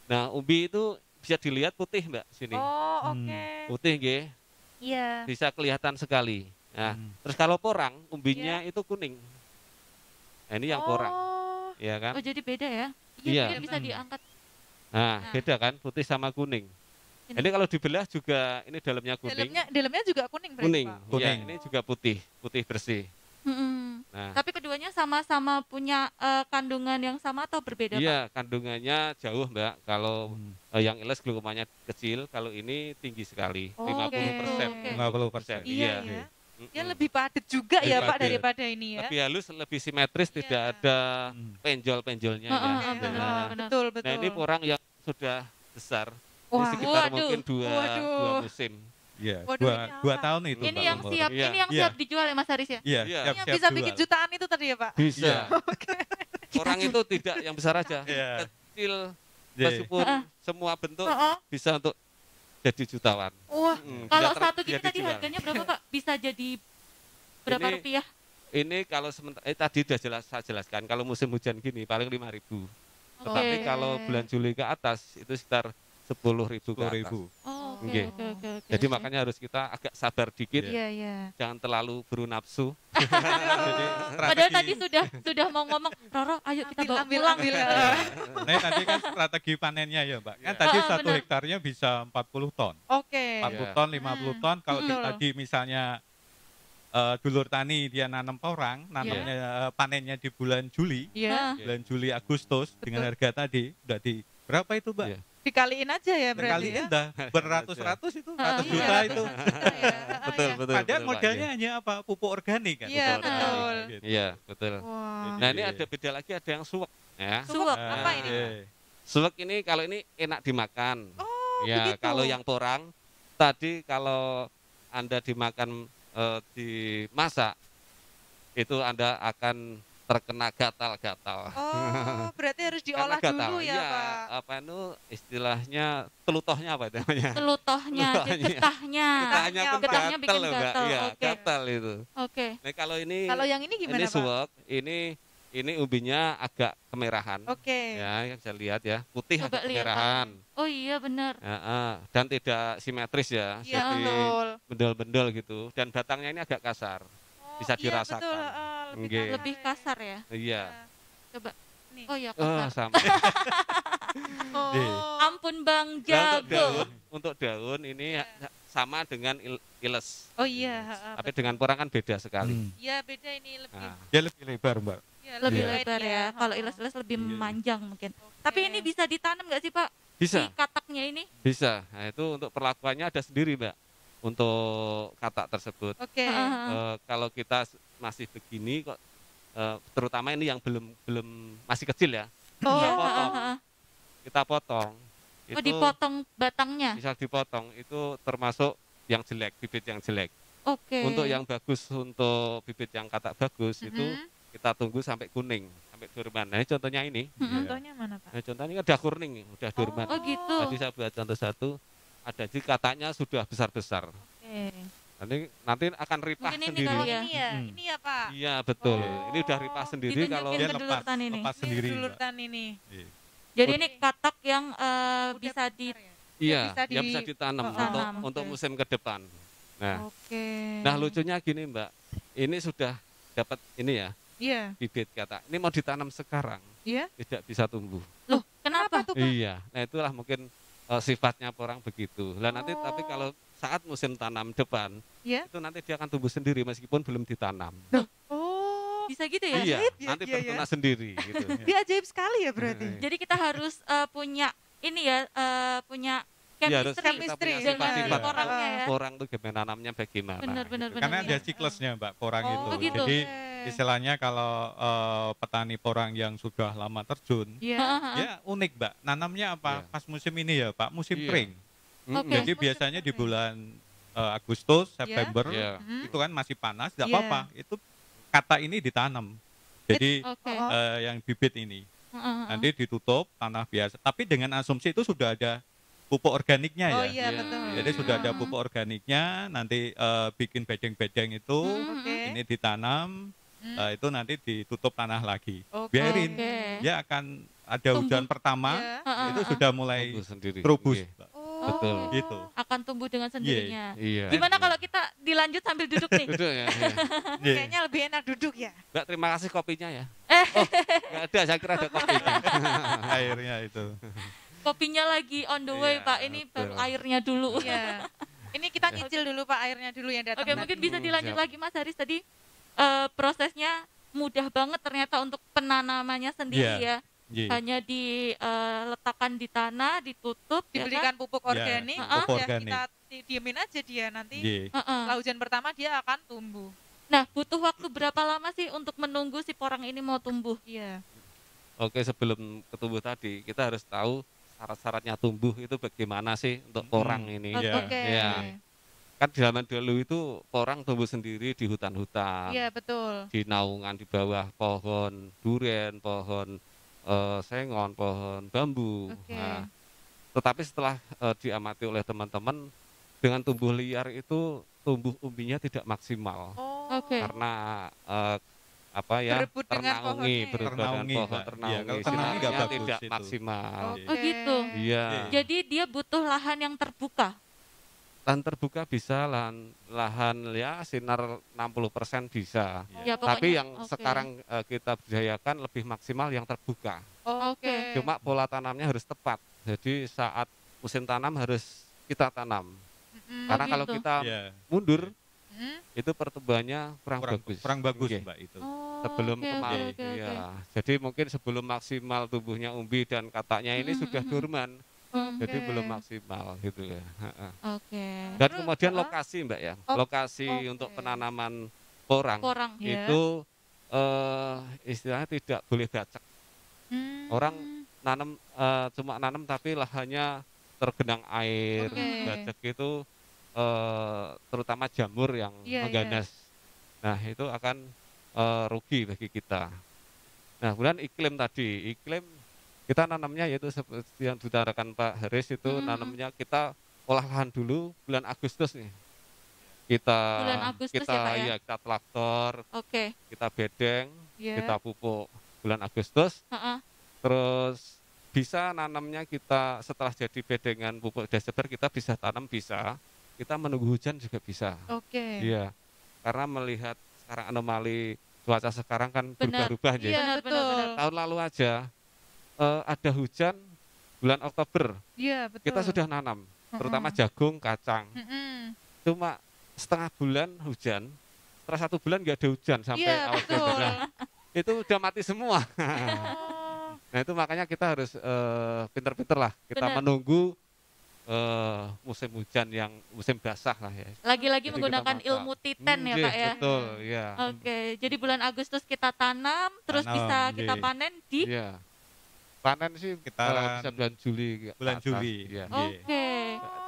Nah, umbi itu bisa dilihat putih, Mbak, sini. Oh, Hmm. oke. Putih nggih, Iya. bisa kelihatan sekali. Nah, Hmm. terus kalau porang, umbinya itu kuning. Nah, ini yang porang, Oh, ya kan? Oh, jadi beda ya? Iya. Jadi bisa Hmm. diangkat. Nah, Nah. beda kan, putih sama kuning. Ini. Ini kalau dibelah juga ini dalamnya kuning. dalamnya juga kuning berarti, Kuning. Pak. Iya, Kuning. ini juga putih, putih bersih. Mm-mm. Nah, Tapi keduanya sama-sama punya kandungan yang sama atau berbeda, Pak? iya, kandungannya jauh, Mbak. Kalau Hmm. yang iles glukomanya kecil, kalau ini tinggi sekali, Oh, 50%. oke. 50%. Iya, Iya. ya. Mm-mm. Ya lebih padat juga ya, Lebih Pak, padat. daripada ini ya. Lebih halus, lebih simetris, Iya. tidak ada Hmm. penjol-penjolnya Heeh, ya. heeh, Iya, benar, Nah, benar. betul, betul. Nah, ini porang yang sudah besar. Ini Wah, sekitar waduh, mungkin dua waduh. musim. Iya, Waduh, dua, ini 2 apa? tahun itu. Ini Mbak yang umur. siap, Iya. ini yang Iya. siap dijual ya, Mas Haris ya? Iya, Iya. yang siap-siap bisa jual. bikin jutaan itu tadi ya, Pak? Bisa. Iya. Porang itu tidak yang besar aja. Iya. Kecil, Iya. meskipun Heeh. semua bentuk Heeh. bisa untuk jadi jutawan. Wah, Kalau bisa satu gini bisa tadi dijual. harganya berapa, Pak? Bisa jadi berapa Ini rupiah? Ini kalau tadi sudah saya jelaskan, kalau musim hujan gini paling 5.000. Tetapi Oke. kalau bulan Juli ke atas itu sekitar 10.000 ke atas. 10.000. Oh, oke, Nggih. oke, oke, oke. Jadi makanya harus kita agak sabar dikit, iya, iya. jangan terlalu buru nafsu. Jadi Padahal strategi, tadi sudah mau ngomong, Roro, ayo kita bawa Ambil, pulang. ambil. nah tadi kan strategi panennya ya Mbak. Kan Iya. tadi Ah, 1 benar. hektarnya bisa 40 ton. Oke. 40 Iya. ton, 50 ton. Kalau Betul. tadi misalnya dulur tani dia nanam porang, nanamnya panennya di bulan Juli, Iya. Iya. bulan Juli Agustus Betul. dengan harga tadi udah di berapa itu Mbak? Iya. Dikaliin aja ya berarti Kali ya. udah beratus-ratus itu, ratus iya, juta ratusan itu. juta ya. Betul, Iya. betul. Padahal betul, Pak. modalnya hanya apa? Pupuk organik kan. Iya, Pupuk betul. organik, gitu. Iya, betul. Wah. Nah, ini ada beda lagi, ada yang suwek ya. Suwek, Suwek. apa ini? iya. Suwek ini kalau ini enak dimakan. Oh, Ya, begitu. kalau yang porang tadi kalau Anda dimakan dimasak itu Anda akan terkena gatal-gatal. Oh, berarti harus diolah Karena dulu ya, iya, Pak. apa itu istilahnya telutohnya apa namanya? Telutohnya, Getahnya. getahnya. Getahnya pun Getahnya bikin loh, Mbak. gatal, Iya, oke. gatal itu. Oke. Nah, kalau ini Kalau yang ini gimana, ini Pak? suwek, ini umbinya agak kemerahan. Oke. Ya, yang bisa lihat ya, putih Coba agak lihat. kemerahan. Oh iya benar. Dan tidak simetris ya, Iya, jadi betul. bendol-bendol gitu. Dan batangnya ini agak kasar, bisa Iya, dirasakan. betul, lebih Nggih. kasar Lebih ya. kasar ya. Iya. Coba. Nih. Oh iya Oh, kasar. sama. Oh. Ampun Bang Nah, Jago. untuk daun ini Iya. sama dengan iles. Oh iya, heeh, Tapi betul. dengan porang kan beda sekali. Hmm. Iya, beda ini lebih Nah, Dia lebih lebar ya, Lebih Iya. lebar ya. Kalau heeh. iles-iles lebih Iya. memanjang mungkin. Oke. Tapi ini bisa ditanam nggak sih Pak? Bisa. si kataknya ini? Bisa. Nah, itu untuk perlakuannya ada sendiri, Mbak. Untuk katak tersebut. Oke. Kalau kita masih begini kok, terutama ini yang belum belum masih kecil ya, Oh, kita potong. Heeh. Kita potong. Oh, Itu dipotong batangnya. bisa dipotong. Itu termasuk yang jelek, bibit yang jelek. Oke. Untuk yang bagus, untuk bibit yang katak bagus itu Mhm. kita tunggu sampai kuning, sampai durman. Nah, ini contohnya ini. Mm-mm. Contohnya mana, Pak? Nah, contohnya ini udah kuning, udah durman. Oh gitu. Tadi saya buat contoh satu, ada di katanya sudah besar-besar. Oke. Nanti akan ripah Mungkin ini sendiri. kali Oh, ya. ini ya. Mm-mm. Ini ya, Pak. Iya betul. Oh. Ini udah ripah sendiri Ditunjukin kalau Dia ke lepas, dulur tani ini. lepas sendiri, Ini dulur Mbak. tani ini. Iya. Jadi Oke. ini katak yang Udah bisa di besar ya? iya, bisa yang di- bisa ditanam Oh, untuk tanam, untuk oke. musim ke depan. Nah, Oke. nah lucunya gini Mbak, ini sudah dapat ini ya Iya. bibit kata. Ini mau ditanam sekarang Iya. tidak bisa tumbuh. Loh, kenapa? tuh, Pak? Iya, nah itulah mungkin sifatnya orang begitu. Lah nanti tapi Oh. kalau saat musim tanam depan, Iya. itu nanti dia akan tumbuh sendiri meskipun belum ditanam. Oh. Bisa gitu ya? Iya, ajaib ya nanti dia ya. bertunas sendiri gitu. Dia ajaib sekali ya berarti. Iya. Jadi kita harus punya ini ya, punya Iya, harus chemistry, kita Chemistry punya dengan sifat-sifat si orangnya ya. orang tuh gimana nanamnya bagaimana. Benar, benar, gitu. benar. Karena ada Iya. siklusnya Mbak porang Oh, itu. gitu. Jadi Oke. istilahnya kalau petani porang yang sudah lama terjun, Iya. Heeh. ya unik Mbak. Nanamnya apa? Iya. Pas musim ini ya Pak, musim Iya. kering. Mm-mm. Oke. Jadi Musim biasanya di kering. bulan Agustus, September, Iya. Mhm. itu kan masih panas, nggak Iya. apa-apa. Itu kata ini ditanam. Jadi Oke. Oh. yang bibit ini Heeh. nanti ditutup tanah biasa. Tapi dengan asumsi itu sudah ada pupuk organiknya Oh ya. iya Iya. betul. Jadi sudah ada Hmm. pupuk organiknya, nanti bikin bedeng-bedeng itu, Hmm. Oke. ini ditanam, Hmm. itu nanti ditutup tanah lagi. Oke. Biarin, Oke. dia akan ada Tumbuh. hujan pertama, Iya. Heeh, itu heeh. sudah mulai Tumbuh sendiri. terubus. Iya. Mbak. Oh. Betul. Gitu. Akan tumbuh dengan sendirinya. Iya. Gimana kalau kita dilanjut sambil duduk nih? Duduk ya. Iya. Iya. Kayaknya lebih enak duduk ya. Mbak terima kasih kopinya ya. Oh, nggak ada, saya kira ada kopinya. Airnya itu. Kopinya lagi on the way, Iya, Pak. Ini betul. baru airnya dulu. Iya. Ini kita nyicil dulu Pak airnya dulu yang datang. Oke, mungkin bisa dilanjut Siap. lagi Mas Haris tadi prosesnya mudah banget ternyata untuk penanamannya sendiri Iya. ya. Iya. Hanya diletakkan di tanah, ditutup, ya kan? dibelikan pupuk Ya, organik, pupuk ya organik. kita diemin aja dia nanti. Iya. Heeh. Setelah hujan pertama dia akan tumbuh. Nah, butuh waktu berapa lama sih untuk menunggu si porang ini mau tumbuh? Iya. Oke, sebelum ketumbuh tadi, kita harus tahu syarat-syaratnya tumbuh itu bagaimana sih untuk porang ini. Iya. Oke. Iya. Kan di zaman dulu itu porang tumbuh sendiri di hutan-hutan, Iya betul. di naungan di bawah pohon duren, pohon sengon, pohon bambu. Oke. Nah, tetapi setelah diamati oleh teman-teman, dengan tumbuh liar itu tumbuh umbinya tidak maksimal Oh. Oke. karena apa ya Berebut dengan ternaungi, pohonnya ya? berebut dengan Ternaungi, pohon Mbak. Iya, ternaungi, kalau ternaungi nggak sinarnya bagus tidak itu. maksimal. Oke. Oh gitu. Iya. Jadi dia butuh lahan yang terbuka. Lahan terbuka bisa, lahan ya sinar 60% bisa. Ya, pokoknya, Tapi yang oke. sekarang kita budidayakan lebih maksimal yang terbuka. Oke. Cuma pola tanamnya harus tepat. Jadi saat musim tanam harus kita tanam. Mm-mm. Karena kalau gitu. kita Iya. mundur Mm. itu pertumbuhannya kurang bagus. Kurang bagus Oke. Mbak itu. Oh, Sebelum oke, kemarin. oke, oke, Iya. oke. Jadi mungkin sebelum maksimal tumbuhnya umbi dan kataknya ini Mm-mm, sudah mm-mm. dorman. Jadi Oke. belum maksimal gitu ya. Heeh. Oke. Dan Terus, kemudian heeh. lokasi Mbak ya. Oh, Lokasi oke. untuk penanaman porang Porang. Iya. itu istilahnya tidak boleh bacak. Hmm. Orang nanam cuma nanam tapi lahannya tergenang air. Oke. Bacak itu terutama jamur yang Iya, mengganas. Nah, itu akan rugi bagi kita. Nah, kemudian iklim tadi, iklim kita nanamnya yaitu seperti yang diutarakan Pak Haris itu Mm-mm. nanamnya kita olah lahan dulu bulan Agustus nih. Kita Bulan Agustus kita ya, Pak, ya? kita traktor, Oke. kita bedeng, Iya. kita pupuk bulan Agustus. Heeh. Terus bisa nanamnya kita setelah jadi bedengan pupuk Desember kita bisa tanam bisa. Kita menunggu hujan juga bisa. Oke. Iya. Karena melihat sekarang anomali cuaca sekarang kan Benar. berubah-ubah Iya ya. Benar, betul. benar, benar. Tahun lalu aja ada hujan bulan Oktober. Iya betul. Kita sudah nanam, terutama Mm-mm. jagung, kacang. Mm-mm. Cuma setengah bulan hujan, setelah 1 bulan nggak ada hujan sampai Iya awal betul. Desember. Nah, itu udah mati semua. Oh. Nah itu makanya kita harus pinter-pinter lah. Kita Benar. menunggu musim hujan yang musim basah lah ya. Lagi-lagi Jadi menggunakan kita masak. ilmu titen ya Nggih, Pak ya. Betul, ya. Oke, jadi bulan Agustus kita tanam, terus Tanam, bisa kita nggih. panen di. Iya. Panen sih Sekitaran bisa bulan Juli. ke bulan atas, Juli. Iya. Nggih. Oke.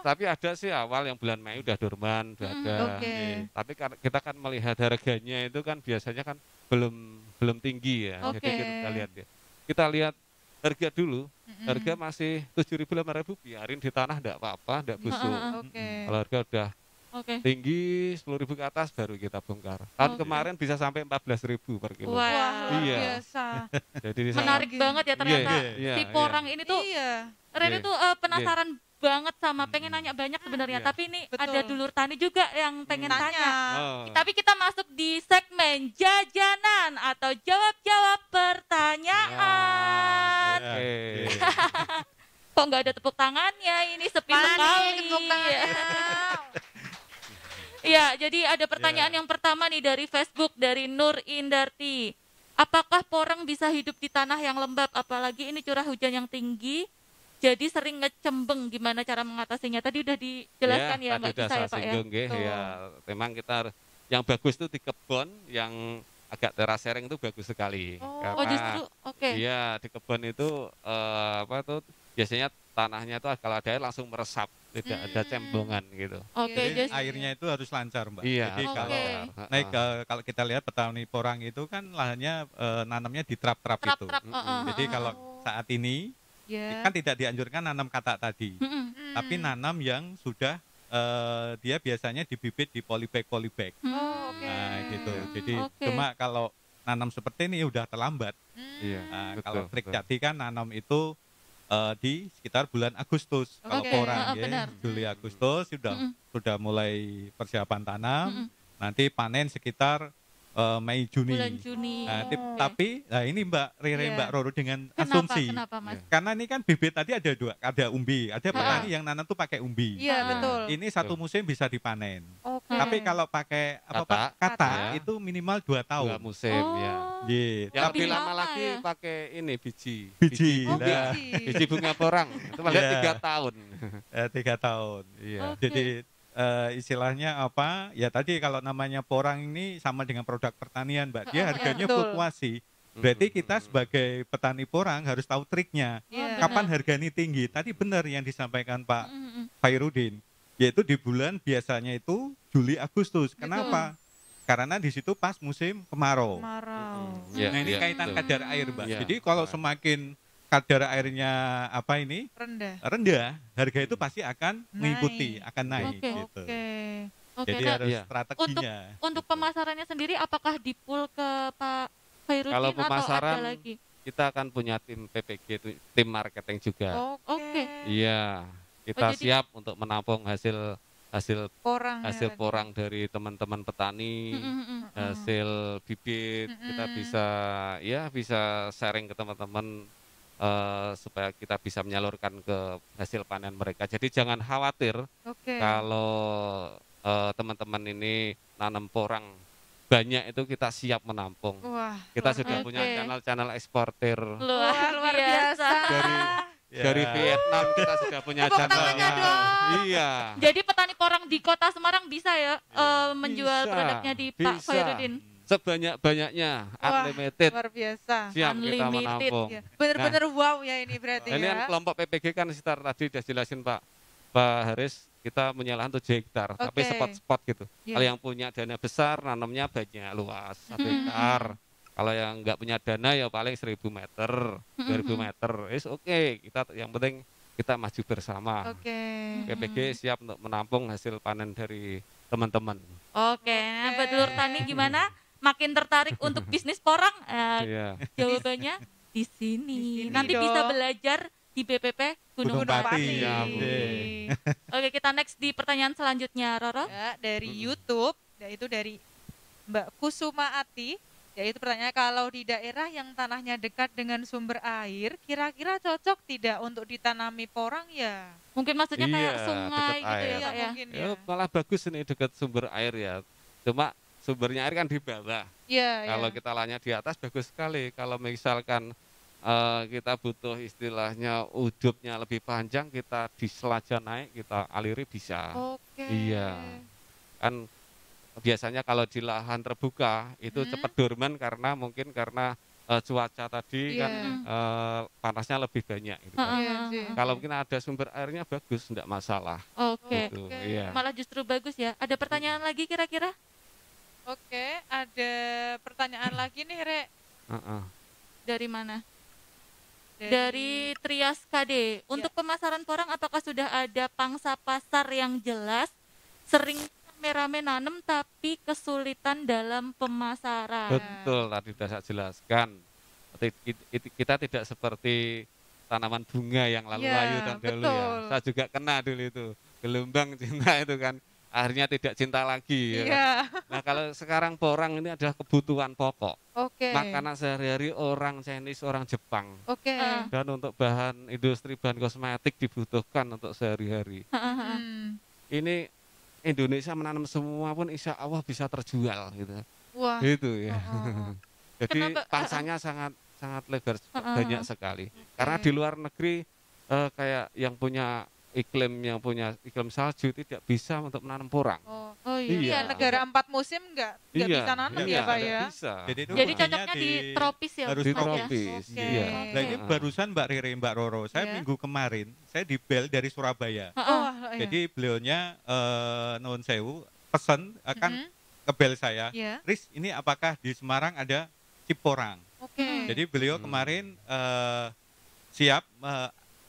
Tapi ada sih awal yang bulan Mei udah dorman, udah ada. Oke. Nggih. Tapi kita kan melihat harganya itu kan biasanya kan belum tinggi ya. Jadi Oke. kita lihat ya. Kita lihat harga dulu, Mm-mm. harga masih 7.000 8.000, biarin di tanah enggak apa-apa, enggak busuk. Heeh. Oke. Kalau harga udah Oke. tinggi 10.000 ke atas baru kita bongkar. Tahun Oke. kemarin bisa sampai 14.000 per kilo. Wah. Wah, luar Iya. biasa. Jadi di sana- Menarik Iya. banget ya ternyata Iya, si iya. porang ini tuh. Iya. Rene Iya. tuh penasaran banget sama pengen Mm-mm. nanya banyak sebenarnya, Iya. tapi ini Betul. ada dulur tani juga yang pengen Hmm. tanya. Oh. Tapi kita masuk di segmen jajanan atau jawab-jawab pertanyaan. Ya, Oke. nggih. Kok nggak ada tepuk tangannya? Ini sepi Mana nih sekali. tepuk tangannya? Iya, jadi ada pertanyaan yang pertama nih dari Facebook dari Nur Indarti. Apakah porang bisa hidup di tanah yang lembab? Apalagi ini curah hujan yang tinggi, jadi sering ngecembeng. Gimana cara mengatasinya? Tadi udah dijelaskan ya, tadi Mbak udah Tisa ya saya Pak ya? singgung, nggih, Tuh. ya. Memang kita yang bagus itu di kebun yang agak terasering itu bagus sekali. Oh, Oh justru, oke. Iya, di kebun itu apa tuh biasanya tanahnya itu kalau ada air langsung meresap, tidak ada cembongan gitu. Oke, Jadi just- airnya itu harus lancar, Mbak. Iya. Jadi Oke. kalau naik kalau kita lihat petani porang itu kan lahannya nanamnya di trap-trap itu. trap-trap. Jadi kalau saat ini Ya. kan tidak dianjurkan nanam katak tadi, Mm-mm. tapi nanam yang sudah dia biasanya dibibit di polybag. Oh, oke. Nah, gitu. Iya. Jadi Oke. cuma kalau nanam seperti ini udah terlambat. Iya. Nah, Betul, kalau trik betul. jati kan nanam itu di sekitar bulan Agustus. Kalau Oke, porang ya, benar. Juli Agustus sudah mulai persiapan tanam. Mm-mm. Nanti panen sekitar Mei Juni. Bulan Juni. Nah, Oh. tapi nah ini Mbak Rere, Iya. Mbak Roro dengan Kenapa? asumsi. Kenapa Mas? Karena ini kan bibit tadi ada dua, ada umbi, ada Ha. petani yang nanam tuh pakai umbi. Iya, Ah. betul. Ini satu musim bisa dipanen. Oke. Tapi kalau pakai apa Pak? Katak. Kata Ya. itu minimal 2 Dua tahun. musim ya. Iya. Yang Lebih lebih lama lama lagi ya. pakai ini biji. Biji. Oh, Nah, biji. Biji bunga porang. Itu malah Iya. 3 tahun. 3 tahun. Iya. Oke. Jadi istilahnya apa? Ya tadi kalau namanya porang ini sama dengan produk pertanian, Mbak. Dia harganya Betul. fluktuasi. Berarti Mm-mm. kita sebagai petani porang harus tahu triknya. Iya. Kapan harganya tinggi? Tadi benar yang disampaikan Pak Mm-mm. Khairuddin, yaitu di bulan biasanya itu Juli Agustus. Kenapa? Karena di situ pas musim kemarau. Kemarau. Iya, Nah, ini iya, kaitan betul. kadar air, Mbak. Iya. Jadi kalau semakin kadar airnya apa ini Rendah. rendah, harga itu pasti akan mengikuti, Naik. akan naik Oke. gitu. Oke. Oke, Jadi nah, harus Iya. strateginya. untuk pemasarannya sendiri apakah dipul ke Pak Khairuddin Kalau atau pemasaran, ada lagi? Kita akan punya tim PPG, itu tim marketing juga. Oke. Iya, kita jadi- siap untuk menampung hasil Porang. ya, hasil tadi. porang dari teman-teman petani, Mm-mm. hasil bibit. Kita bisa sharing ke teman-teman supaya kita bisa menyalurkan ke hasil panen mereka. Jadi jangan khawatir Oke. kalau teman-teman ini nanam porang banyak, itu kita siap menampung. Wah. Kita luar sudah biasa. punya Oke. channel-channel eksportir Luar biasa. dari Vietnam, kita sudah punya Tepuk tangannya channelnya. dong. Iya. Jadi petani porang di kota Semarang bisa ya menjual Bisa, produknya di Pak bisa. Khairuddin? Sebanyak-banyaknya, Wah, unlimited, Luar biasa. siap kita Unlimited, menampung. Ya. Bener-bener wow ya ini berarti Ini kan ya. kelompok PPG kan sekitar tadi sudah jelasin Pak Haris, kita punya lahan 7 hektar, tapi Oke. spot-spot gitu. Iya. Kalau yang punya dana besar, nanamnya banyak, luas, 1 Mm-mm. hektar. Kalau yang nggak punya dana ya paling 1.000 meter, 2.000 meter. Oke, kita yang penting kita maju bersama. Oke. PPG siap untuk menampung hasil panen dari teman-teman. Oke, nah buat dulur tani gimana? Makin tertarik untuk bisnis porang? Iya. Jawabannya di sini. Di sini Nanti dong. bisa belajar di BPP Gunung Gunung Pati. Pati. Ya, Oke, kita next di pertanyaan selanjutnya, Roro. Ya, dari YouTube, yaitu dari Mbak Kusuma Ati, yaitu pertanyaan kalau di daerah yang tanahnya dekat dengan sumber air, kira-kira cocok tidak untuk ditanami porang ya? Mungkin maksudnya kayak Iya, sungai dekat gitu ya, air. Pak ya? mungkin ya. Ya, malah bagus ini dekat sumber air ya. Cuma sumbernya air kan di bawah. Iya, Kalau iya. kita lahannya di atas bagus sekali. Kalau misalkan kita butuh istilahnya udupnya lebih panjang, kita di selaja naik, kita aliri bisa. Oke. Iya. Kan biasanya kalau di lahan terbuka itu cepat dorman karena mungkin karena cuaca tadi Iya. kan panasnya lebih banyak gitu kan. Iya sih. Kalau mungkin ada sumber airnya bagus, enggak masalah. Oke. Gitu, Oke. iya. Malah justru bagus ya. Ada pertanyaan lagi kira-kira? Oke, ada pertanyaan lagi nih, Rek. Heeh. Dari mana? Dari Trias KD. Untuk pemasaran porang apakah sudah ada pangsa pasar yang jelas? Sering rame-rame nanem tapi kesulitan dalam pemasaran. Betul, tadi sudah saya jelaskan. Kita tidak seperti tanaman bunga yang lalu Iya, layu dan dahulu ya. betul. Saya juga kena dulu itu. Gelombang cinta itu kan akhirnya tidak cinta lagi ya kan. Iya. Nah, kalau sekarang porang ini adalah kebutuhan pokok. Oke. Makanan sehari-hari orang Chinese, orang Jepang. Oke. Dan untuk bahan industri bahan kosmetik dibutuhkan untuk sehari-hari. Hmm. Ini Indonesia menanam semua pun insya Allah bisa terjual gitu. Wah. Gitu ya. Jadi Kenapa? pangsanya sangat sangat lebar banyak sekali. Karena Oke. di luar negeri kayak yang punya iklim salju tidak bisa untuk menanam porang. Oh iya. iya, negara 4 musim nggak bisa nanam ya, Pak nggak ya? bisa. Jadi itu Jadi kuncinya cocoknya di tropis ya, harus Di Mas, ya? tropis. Oke. Iya. Nah ini Heeh. barusan Mbak Riri, Mbak Roro, saya Iya. minggu kemarin saya di Bel dari Surabaya. Oh, iya. Jadi beliaunya nuwun sewu pesan akan Mm-mm. ke Bel saya. Iya. Riz, ini apakah di Semarang ada chip porang? Oke. Jadi beliau kemarin siap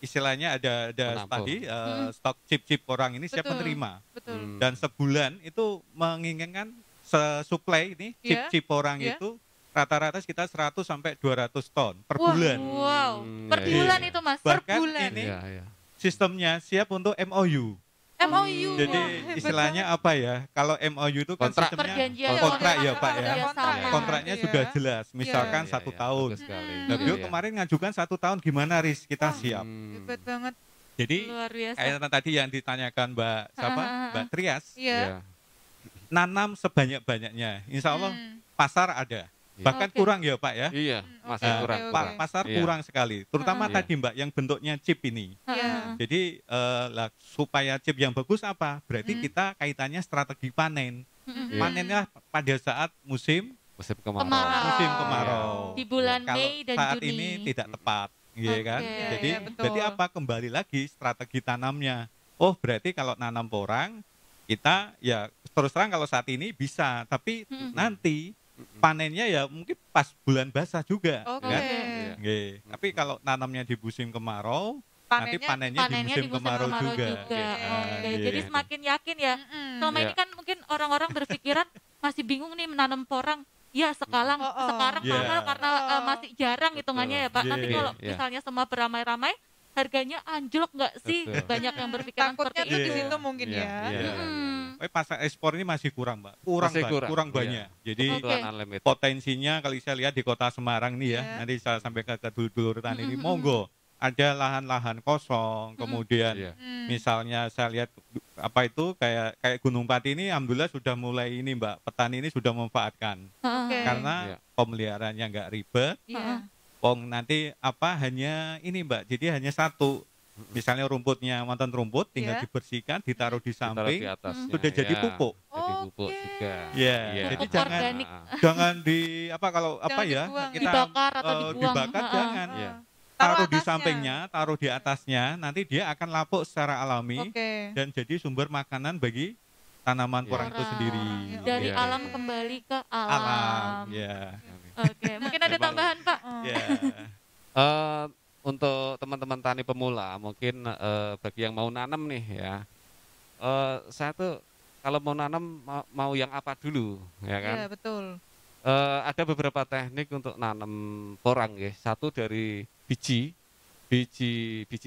istilahnya ada Menampung. tadi stok chip porang ini siap Betul. menerima. Betul. Dan sebulan itu menginginkan suplai ini Iya. chip porang Iya. itu rata-rata sekitar 100 sampai 200 ton per Wah. bulan. Wow, per Iya, bulan iya. itu Mas. Bahkan bulan. ini Iya, iya. sistemnya siap untuk MOU. MOU. Jadi Wah, hebat istilahnya banget. apa ya? Kalau MOU itu kan Kontrak. sistemnya Perjanjian kontrak ya Pak Udah ya. kontrak ya. Kontraknya Iya. sudah jelas. Misalkan Iya, 1 iya, tahun. bagus sekali. Nah, beliau Iya. kemarin ngajukan 1 tahun gimana Riz? Kita Wah. siap. Hebat banget. Jadi Luar biasa. kayak tadi yang ditanyakan Mbak siapa? Mbak Trias, Iya. Iya. nanam sebanyak-banyaknya. Insya Allah Hmm. pasar ada. Bahkan Oke. kurang ya Pak ya. Iya, masih Nah, kurang. oke, Pak, oke. pasar Iya. kurang sekali. Terutama Iya. tadi Mbak yang bentuknya chip ini. Iya. Jadi lah, supaya chip yang bagus apa? Berarti kita kaitannya strategi panen. Iya. Panennya pada saat musim Musim kemarau. Kemarau. musim Iya. kemarau. Di bulan Kalau Mei dan saat Juni. ini tidak tepat, gitu kan? Oke. Jadi Iya, betul. berarti apa? Kembali lagi strategi tanamnya. Oh, berarti kalau nanam porang kita ya terus terang kalau saat ini bisa, tapi nanti panennya ya mungkin pas bulan basah juga, Oke. kan? Iya. Nggih. Tapi kalau nanamnya di musim kemarau, nanti panennya di Panennya musim kemarau juga. Oke. Iya. Jadi semakin yakin ya. Selama ini Iya. kan mungkin orang-orang berpikiran masih bingung nih menanam porang. Ya sekarang sekarang Iya. mahal karena masih jarang hitungannya ya Pak. Nanti Iya. kalau Iya. misalnya semua beramai-ramai, harganya anjlok nggak sih? Betul. Banyak yang berpikiran Takutnya seperti tuh di itu. situ mungkin Iya, ya. iya. Tapi pasar ekspor ini masih kurang, Mbak. Kurang, Masih Mbak. Kurang Iya. banyak. Jadi Oke. Kebutuhan unlimited. potensinya kalau saya lihat di kota Semarang nih ya, Iya. nanti saya sampaikan ke dulur-dulur tani ini, monggo ada lahan-lahan kosong, kemudian Iya. misalnya saya lihat apa itu kayak Gunung Pati ini, alhamdulillah sudah mulai ini Mbak, petani ini sudah memanfaatkan Oke. karena Iya. pemeliharaannya nggak ribet, Iya. pong nanti apa hanya ini Mbak, jadi hanya satu, misalnya rumputnya mantan rumput, tinggal Iya. dibersihkan, ditaruh di Ditaruh samping, di atasnya, sudah jadi ya. pupuk. Jadi pupuk Oke. juga. Iya, Iya. jadi Pupuk jangan organik. jangan di apa kalau apa Jangan ya dibuang, kita Dibakar atau dibuang. dibakar Ha-ha. jangan. Iya. Taruh di atasnya. sampingnya, taruh di atasnya, nanti dia akan lapuk secara alami Oke. dan jadi sumber makanan bagi tanaman Iya. porang itu Porang. sendiri. Dari Iya. alam kembali ke Alam, alam. ya. Oke, mungkin ada Memang. tambahan Pak? Ya. Untuk teman-teman tani pemula, mungkin bagi yang mau nanam nih ya, saya tuh kalau mau nanam mau yang apa dulu, ya kan? Iya, betul. Ada beberapa teknik untuk nanam porang ya. Satu dari biji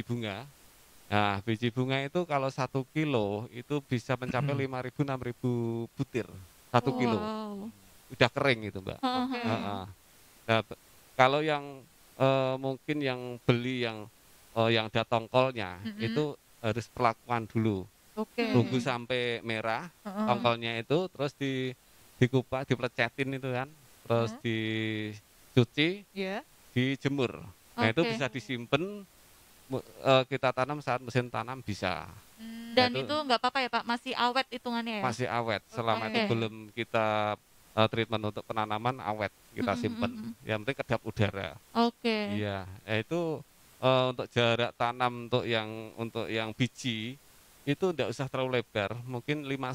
bunga. Nah, biji bunga itu kalau 1 kilo itu bisa mencapai 5.000 6.000 butir 1 kilo. Wow. Udah kering itu, Mbak. Oke. Heeh. Nah, kalau yang mungkin yang beli yang ada tongkolnya itu harus perlakuan dulu. Oke. Tunggu sampai merah Heeh. tongkolnya itu, terus dikupas, diplecetin itu kan, terus dicuci, Iya. dijemur. Nah, itu Oke. bisa disimpan, kita tanam saat musim tanam bisa. Dan itu itu nggak apa-apa ya Pak, masih awet hitungannya ya? Masih awet, selama Oke. itu belum kita treatment untuk penanaman awet, kita Mm, mm, simpen. mm, mm. Yang penting kedap udara. Oke. Iya, itu untuk jarak tanam untuk yang biji itu tidak usah terlalu lebar, mungkin 5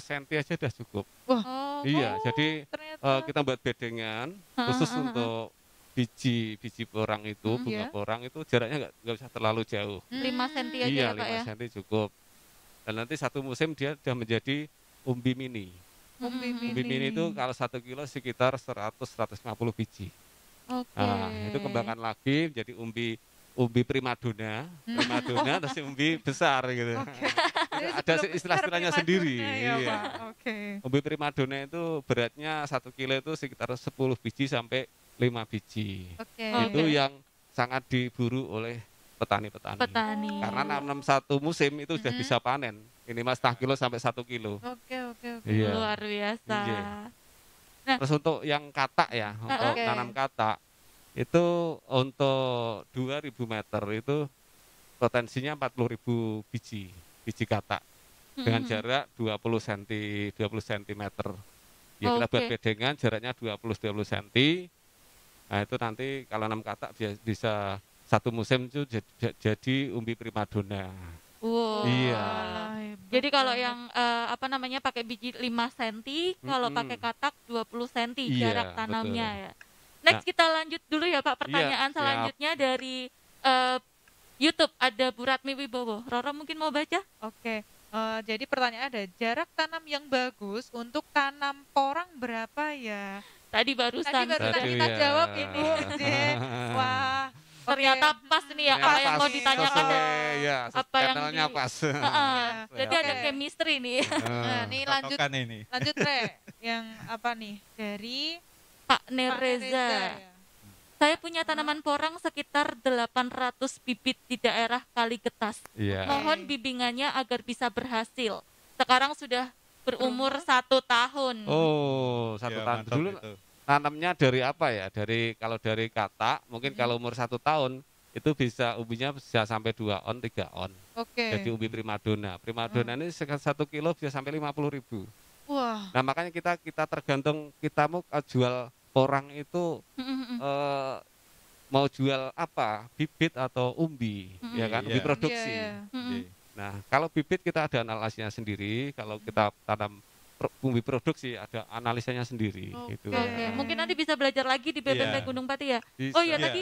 cm aja sudah cukup. Oh, Iya, jadi Ternyata kita buat bedengan Heeh, khusus heeh, heeh. untuk biji porang itu, bunga Iya. porang itu jaraknya nggak usah terlalu jauh. 5 cm aja Iya, ya Pak 5 ya? cm cukup. Dan nanti satu musim dia sudah menjadi umbi mini. umbi Mm, mm, mm. Umbi mini itu kalau 1 kilo sekitar 100-150 biji. Oke. Nah, itu kembangkan lagi menjadi umbi primadona, terus umbi besar gitu. Jadi Ada sebelum istilah-istilahnya besar sendiri. primadona ya, Iya. Pak. Oke. Umbi primadona itu beratnya 1 kilo itu sekitar 10 biji sampai 5 biji. Oke. Itu Oke. yang sangat diburu oleh petani-petani. Petani. Karena nanam satu musim itu sudah Mhm. bisa panen. Ini mas setengah kilo sampai 1 kilo. Oke, oke, oke. Iya. Luar biasa. Iya. Nah. Terus untuk yang katak ya, untuk Oke. nanam katak itu untuk 2000 meter itu potensinya 40.000 biji katak dengan Mm, mm, mm. jarak 20 cm. Ya kita buat Oke. bedengan jaraknya 20 cm. Nah itu nanti kalau nanam katak bisa satu musim itu jadi umbi primadona. Wow. Iya. Wah, hebat Jadi kalau banget. yang apa namanya pakai biji 5 cm, kalau Mm-mm. pakai katak 20 cm Iya, jarak tanamnya betul. ya. Next kita lanjut dulu ya Pak, pertanyaan siap. selanjutnya dari eh, YouTube ada Bu Ratmi Wibowo. Roro mungkin mau baca? Oke, jadi pertanyaan ada, jarak tanam yang bagus untuk tanam porang berapa ya? Tadi barusan Tadi barusan sudah. kita ya. jawab ini, Jen. Wah, Ternyata pas nih ya apa Ternyata yang mau pas, ditanyakan dan sesuai, ya, apa yang channelnya di- pas. Heeh. Jadi Oke. ada chemistry nih. nah nih lanjut, Totokan ini. Re, yang apa nih? Dari Pak Pak Nereza. ya. Saya punya tanaman porang sekitar 800 bibit di daerah Kaligetas. Iya. Mohon bimbingannya agar bisa berhasil. Sekarang sudah berumur 1 tahun. Oh, satu Ya, tahun mantap dulu. itu. Tanamnya dari apa ya? Kalau dari katak, mungkin kalau umur 1 tahun itu bisa umbinya bisa sampai 2 on, 3 on. Oke. Jadi umbi primadona. Primadona ini 1 kilo bisa sampai 50.000. Wah, Nah makanya kita tergantung kita mau jual porang itu mau jual apa, bibit atau umbi, ya kan? Umbi Iya. produksi. Iya, iya. Iya. Nah kalau bibit kita ada analisanya sendiri, kalau kita tanam umbi produksi ada analisanya sendiri. Oke. Gitu. Oke, mungkin nanti bisa belajar lagi di BPP Iya. Gunung Pati ya. Bisa. Oh iya Iya. tadi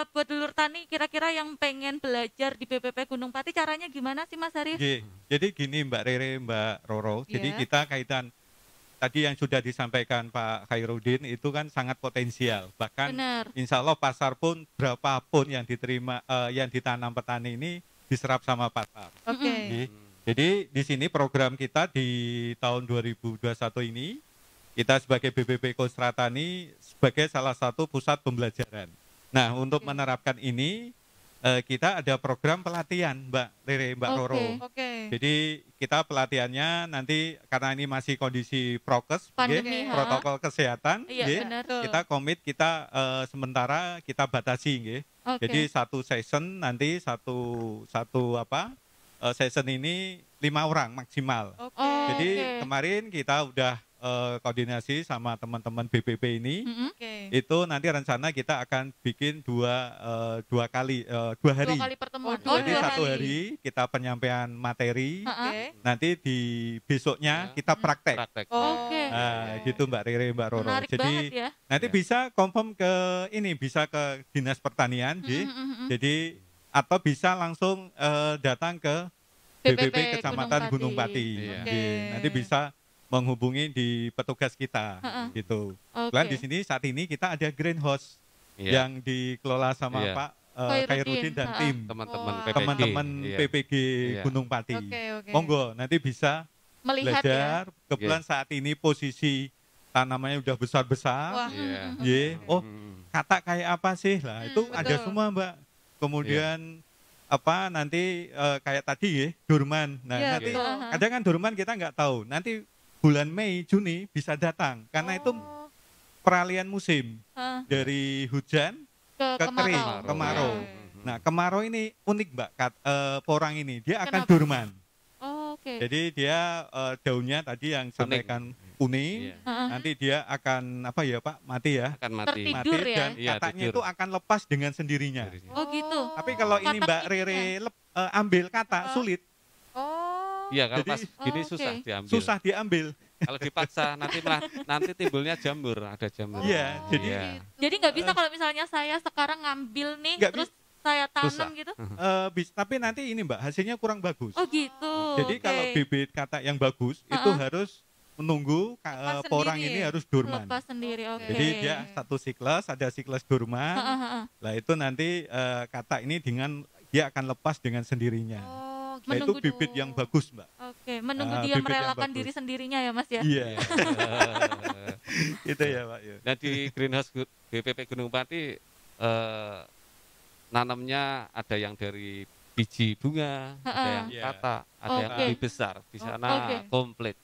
buat dulur tani kira-kira yang pengen belajar di BPP Gunung Pati caranya gimana sih Mas Arif? Oke, jadi gini Mbak Rere, Mbak Roro. Jadi Iya. kita kaitan tadi yang sudah disampaikan Pak Khairuddin itu kan sangat potensial. Bahkan Benar. insya Allah pasar pun berapapun yang diterima, yang ditanam petani ini diserap sama pasar. oke. Oke. Jadi di sini program kita di tahun 2021 ini kita sebagai BPP Konstratani sebagai salah satu pusat pembelajaran. Nah untuk Oke. menerapkan ini kita ada program pelatihan Mbak Rere, Mbak Oke. Roro. Oke. Jadi kita pelatihannya nanti karena ini masih kondisi prokes, Pandemi, nggih, ha? protokol kesehatan, Iya nggih, benar. Betul. kita komit kita sementara kita batasi, nggih. Oke. Jadi satu season nanti satu season ini 5 orang maksimal. Oke. Oh. Jadi Oke. kemarin kita udah koordinasi sama teman-teman BPP ini. Mm-mm. Oke. Itu nanti rencana kita akan bikin dua hari. 2 kali pertemuan. Oh, Jadi dua satu hari. hari kita penyampaian materi. Ha-ha. Oke. Nanti di besoknya Ya. kita praktek. Praktek. Oh, Oke. Nah, gitu Mbak Rere, Mbak Roro. Menarik Jadi banget ya. nanti Ya. bisa confirm ke ini, bisa ke Dinas Pertanian, nggih. Mm-mm. Jadi atau bisa langsung datang ke BPP Kecamatan Gunung Pati. Iya. Nggih. Oke. Nanti bisa menghubungi di petugas kita, Ha-ha. gitu. Oke. Kemudian di sini saat ini kita ada greenhouse Iya. yang dikelola sama Iya. Pak Khairuddin, Khairuddin dan ha-ha. tim Teman-teman Wah. PPG. teman-teman Iya. PPG Iya. Gunung Pati. Oke, oke. Monggo nanti bisa Melihat ya. belajar. Kebetulan saat ini posisi tanamannya udah besar-besar. Wah. Iya. Ye, oh Hmm. katak kayak apa sih lah? Itu ada betul. semua Mbak. Kemudian apa nanti kayak tadi ya Durman. Nah Iya, nanti betul. kadang kan Durman kita nggak tahu. Nanti bulan Mei Juni bisa datang karena itu Oh, peralihan musim Hah. dari hujan ke kering, kemarau. kemarau. Oke. Nah, kemarau ini unik Mbak, porang ini dia akan Kenapa? dorman. Oh, oke. Jadi dia daunnya tadi yang sampaikan kuning, Iya, Heeh. nanti dia akan apa ya Pak, mati ya. akan mati. Tertidur. Mati ya? dan Iya, katanya tidur. itu akan lepas dengan sendirinya. Oh, gitu. Tapi kalau ini Katak Mbak ininya. Rere ambil kata Heeh. sulit, Oh. Iya, kalau Jadi- pas gini Oh, susah oke. diambil. susah diambil. Kalau dipaksa nanti timbulnya jamur, ada jamur. Iya, jadi- Iya. Jadi nggak bisa kalau misalnya saya sekarang ngambil nih, Nggak terus saya tanam Susah. gitu. Tapi nanti ini Mbak hasilnya kurang bagus. Oh, gitu. Jadi Oke. kalau bibit kata yang bagus itu Heeh. harus menunggu Lepas porang sendiri ini ya? harus dorman. lepas sendiri. Oke. Jadi dia satu siklus, ada siklus dorman. Heeh, heeh. Lah itu nanti kata ini dengan dia akan lepas dengan sendirinya. Oh, Nah, itu menunggu bibit yang bagus, Mbak. Oke, menunggu Ah, dia bibit yang merelakan bagus. diri sendirinya ya, Mas ya. Iya, itu ya, Pak. Ya. Nah, di greenhouse GPP Gunung Pati nanamnya ada yang dari biji bunga, ada Heeh. yang Iya. kata, ada yang Oke. lebih besar. Di sana Oke. komplit.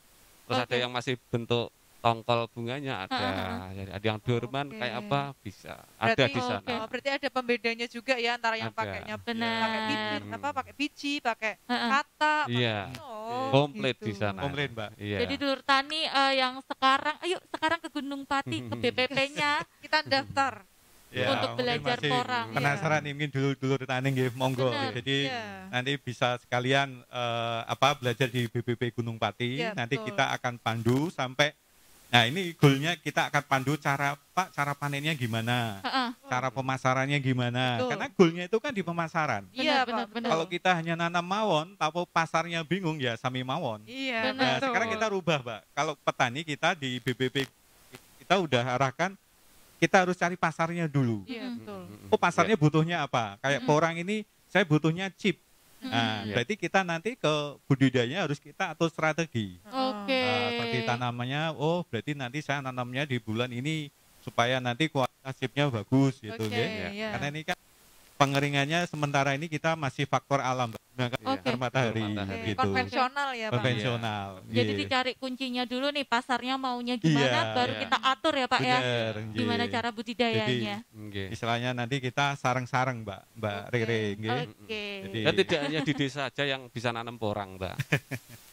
Terus ada Oke. yang masih bentuk tongkol bunganya ada. Jadi ada yang dorman Oke. kayak apa bisa. Ada berarti, di sana. oh, berarti ada pembedanya juga ya antara yang Ada. pakainya Benar. pakai bibit, pakai biji, pakai Heeh. kata. Iya. Oh, Komplit gitu. di sana. Komplit, Mbak. Iya. Jadi dulur tani yang sekarang, ayo sekarang ke Gunung Pati, ke BPP-nya. Kita daftar. Untuk mungkin belajar masih porang. Penasaran nih, mungkin dulur tani nggih, monggo. Benar. Jadi Iya. nanti bisa sekalian belajar di BPP Gunung Pati. Iya, Nanti betul. kita akan pandu sampai. Nah ini goalnya kita akan pandu cara panennya gimana, Heeh. cara pemasarannya gimana. Betul. Karena goalnya itu kan di pemasaran. Iya, Benar, Pak. benar. Kalau kita hanya nanam mawon, tapi pasarnya bingung ya sami mawon. Iya, Benar. Nah betul. sekarang kita rubah, Mbak. Kalau petani kita di BPP kita udah arahkan, kita harus cari pasarnya dulu. Iya, Mm-mm. betul. Oh pasarnya butuhnya apa? Kayak Mm-mm. porang ini saya butuhnya chip. Mm-mm. Nah, Iya. berarti kita nanti ke budidayanya harus kita atur strategi. Oke. Seperti tanamannya, oh berarti nanti saya nanamnya di bulan ini supaya nanti kualitas chipnya bagus gitu Oke, ya. iya. Karena ini kan pengeringannya sementara ini kita masih faktor alam, menggunakan Oke. air matahari Matahari. gitu. Konvensional ya, Pak. Konvensional. Jadi Iya. dicari kuncinya dulu nih, pasarnya maunya gimana, Iya. baru Iya. kita atur ya Pak ya. Bener, Gimana iya. cara budidayanya. Nggih. Istilahnya nanti kita sarang-sarang, Mbak Oke. Rere, nggih. Oke. Jadi- Dan tidak hanya di desa aja yang bisa nanam porang, Mbak.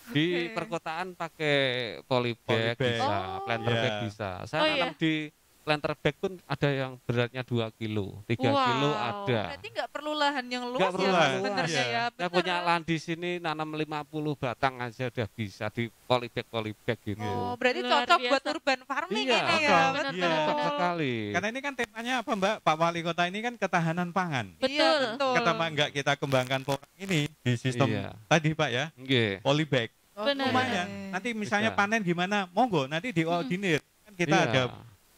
Di Oke. perkotaan pakai polybag Polybag. bisa, Oh. planter Iya. bag bisa. Saya Oh, nanam di planter bag pun ada yang beratnya 2 kilo, 3 Wow. kilo ada. Berarti nggak perlu lahan yang luas Nggak perlu ya, lahan, Mas, sebenarnya iya. ya. Saya Bener. punya lahan di sini nanam 50 batang aja udah bisa di polybag gitu. Oh, berarti Luar cocok buat biasa. urban farming Iya, ini ya. cocok. Betul. Iya. Cocok sekali. Karena ini kan temanya apa, Mbak? Pak Wali Kota ini kan ketahanan pangan. Iya, Betul. betul. Kenapa enggak kita kembangkan porang ini di sistem Iya. tadi, Pak ya? Nggih. Polybag. Oke. Benar. Lumayan. Nanti misalnya Bisa. panen gimana? Monggo nanti diordinir. Kan kita Iya. ada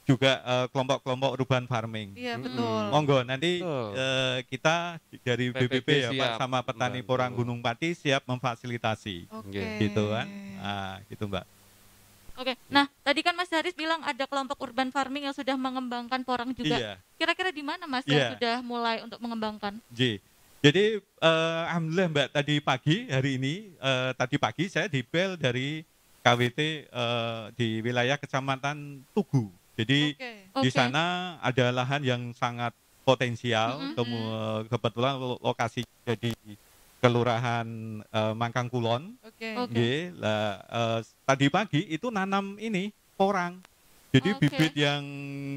juga kelompok-kelompok urban farming. Iya, Mm-mm. betul. Monggo nanti Betul. kita dari PPP BPP ya Pak siap sama petani membantu. porang Gunung Pati siap memfasilitasi. Oke. Gitu kan. Nah, gitu Mbak. Oke. Nah, tadi kan Mas Haris bilang ada kelompok urban farming yang sudah mengembangkan porang juga. Iya. Kira-kira di mana Mas Iya. yang sudah mulai untuk mengembangkan? Jadi alhamdulillah Mbak hari ini tadi pagi saya dipel dari KWT di wilayah Kecamatan Tugu. Jadi Oke. di Oke. sana ada lahan yang sangat potensial. Mm-mm. Kebetulan lokasi jadi Kelurahan Mangkang Kulon. Oke. Oke. Nggih, lah tadi pagi itu nanam ini porang. Jadi Oke. bibit yang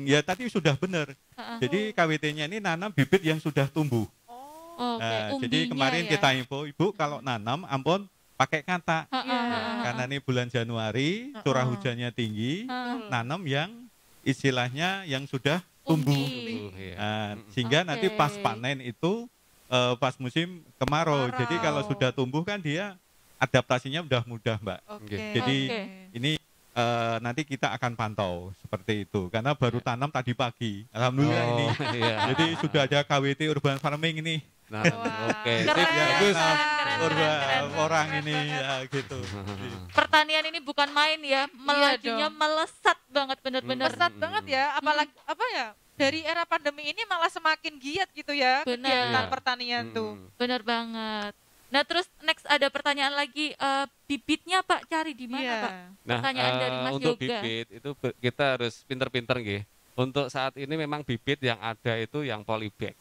ya tadi sudah benar. Heeh. Jadi KWT-nya ini nanam bibit yang sudah tumbuh. Oh. Oke. Nah, jadi umbinya kemarin ya. kita info Ibu kalau nanam ampun pakai kata. Heeh, Iya. heeh, Karena ini bulan Januari, curah hujannya tinggi, heeh. nanam yang istilahnya yang sudah tumbuh. Umbi. Iya. Nah, sehingga nanti Oke. pas panen itu pas musim kemarau. Jadi kalau Kemarau. sudah tumbuh kan dia adaptasinya udah mudah, Mbak. Oke. Jadi Oke. ini nanti kita akan pantau seperti itu karena baru tanam tadi pagi. Alhamdulillah ini. Oh, iya. Jadi sudah ada KWT urban farming ini. Nah, Wah. oke. Keren. Sip, bagus. Nah, keren, urban keren. orang ini ya gitu. Pertanian ini bukan main ya, melajunya dong. melesat banget bener-bener. Pesat banget ya, apalagi apa ya? Dari era pandemi ini malah semakin giat gitu ya Benar. kegiatan Iya. pertanian tuh. Bener banget. Nah terus next ada pertanyaan lagi, bibitnya Pak cari di mana Iya. Pak? Nah, Pertanyaan dari Mas untuk Yoga. bibit itu kita harus pinter-pinter nggih. Untuk saat ini memang bibit yang ada itu yang polybag.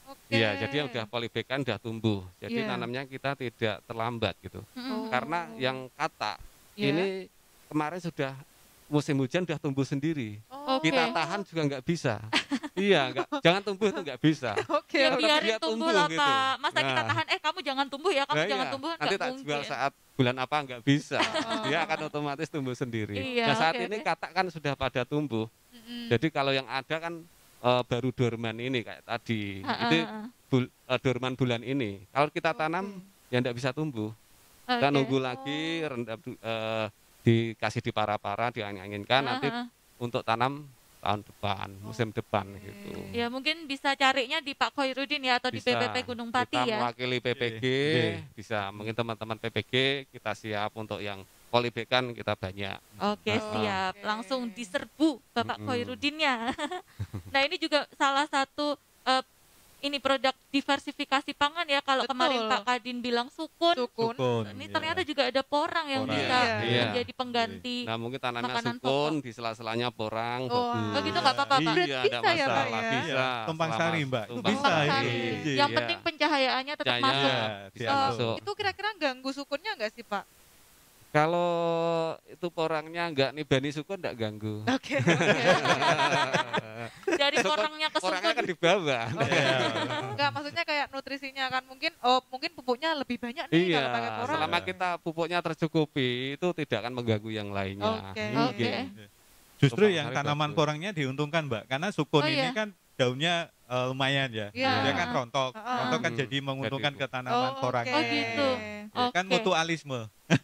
Oke. Iya, jadi yang udah polybag kan udah tumbuh. Jadi Iya. nanamnya kita tidak terlambat gitu. Mm-mm. Karena yang katak Iya. ini kemarin sudah musim hujan udah tumbuh sendiri. Oh. Oke. Kita tahan juga nggak bisa. Iya, jangan tumbuh itu nggak bisa. Oke. Ya Tetap biarin dia tumbuh tumbuh lah gitu. Pak. Masa kita Nah. tahan, kamu jangan tumbuh ya, kamu Nah, jangan iya, tumbuh, nanti nggak tak jual mungkin. saat bulan apa nggak bisa. Oh. Dia akan otomatis tumbuh sendiri. Iya, Nah saat oke, ini oke. katak kan sudah pada tumbuh. Mm-mm. Jadi kalau yang ada kan baru dorman ini kayak tadi. Ha, Itu ha, dorman bulan ini. Kalau kita Oke. tanam ya nggak bisa tumbuh. ha. Kita Oke. nunggu lagi rendam dikasih diparah-parah, diangin-anginkan Ha, nanti ha. untuk tanam tahun depan, musim depan Oke. gitu. Ya mungkin bisa carinya di Pak Khairuddin ya, atau di Bisa. PPP Gunung Pati Kita ya. mewakili PPG, Iya. bisa mungkin teman-teman PPG kita siap untuk yang polybag kan kita banyak. Oke, Oh, siap. oke. Langsung diserbu Bapak Mm-mm. Khairuddinnya. Nah, ini juga salah satu ini produk diversifikasi pangan ya. Kalau Betul. kemarin Pak Kadin bilang sukun, Sukun. ini iya. ternyata juga ada porang yang Porang. bisa Iya. menjadi pengganti. Nah mungkin tanamnya Makanan sukun, di sela-selanya porang, Oh, bagus. Oh, gitu nggak apa-apa, Pak? Berarti Iya, bisa nggak ya, Pak, masalah, ya? bisa. Iya, tumpang Selama sari, Mbak. tumpang Bisa Tumpang ini. sari. Iya. Yang penting pencahayaannya tetap Cahaya. masuk. Iya, Bisa diatur. masuk. Itu kira-kira ganggu sukunnya nggak sih, Pak? Kalau itu porangnya nggak nibani sukun nggak ganggu. Oke. Oke. Dari Sukun- porangnya ke Porangnya sukun. kan di bawah. Iya. Enggak, maksudnya kayak nutrisinya kan mungkin mungkin pupuknya lebih banyak nih Iya, kalau pakai porang. selama kita pupuknya tercukupi itu tidak akan mengganggu yang lainnya. Oke. Oke. Justru Tumpang yang sari tanaman bagus. porangnya diuntungkan, Mbak, karena sukun Oh, ini iya. kan daunnya lumayan ya. Iya. Dia kan rontok. Heeh. Rontok kan Hmm. jadi menguntungkan Jadi ke tanaman porang. Oh, gitu. Ya, kan Oke. mutualisme.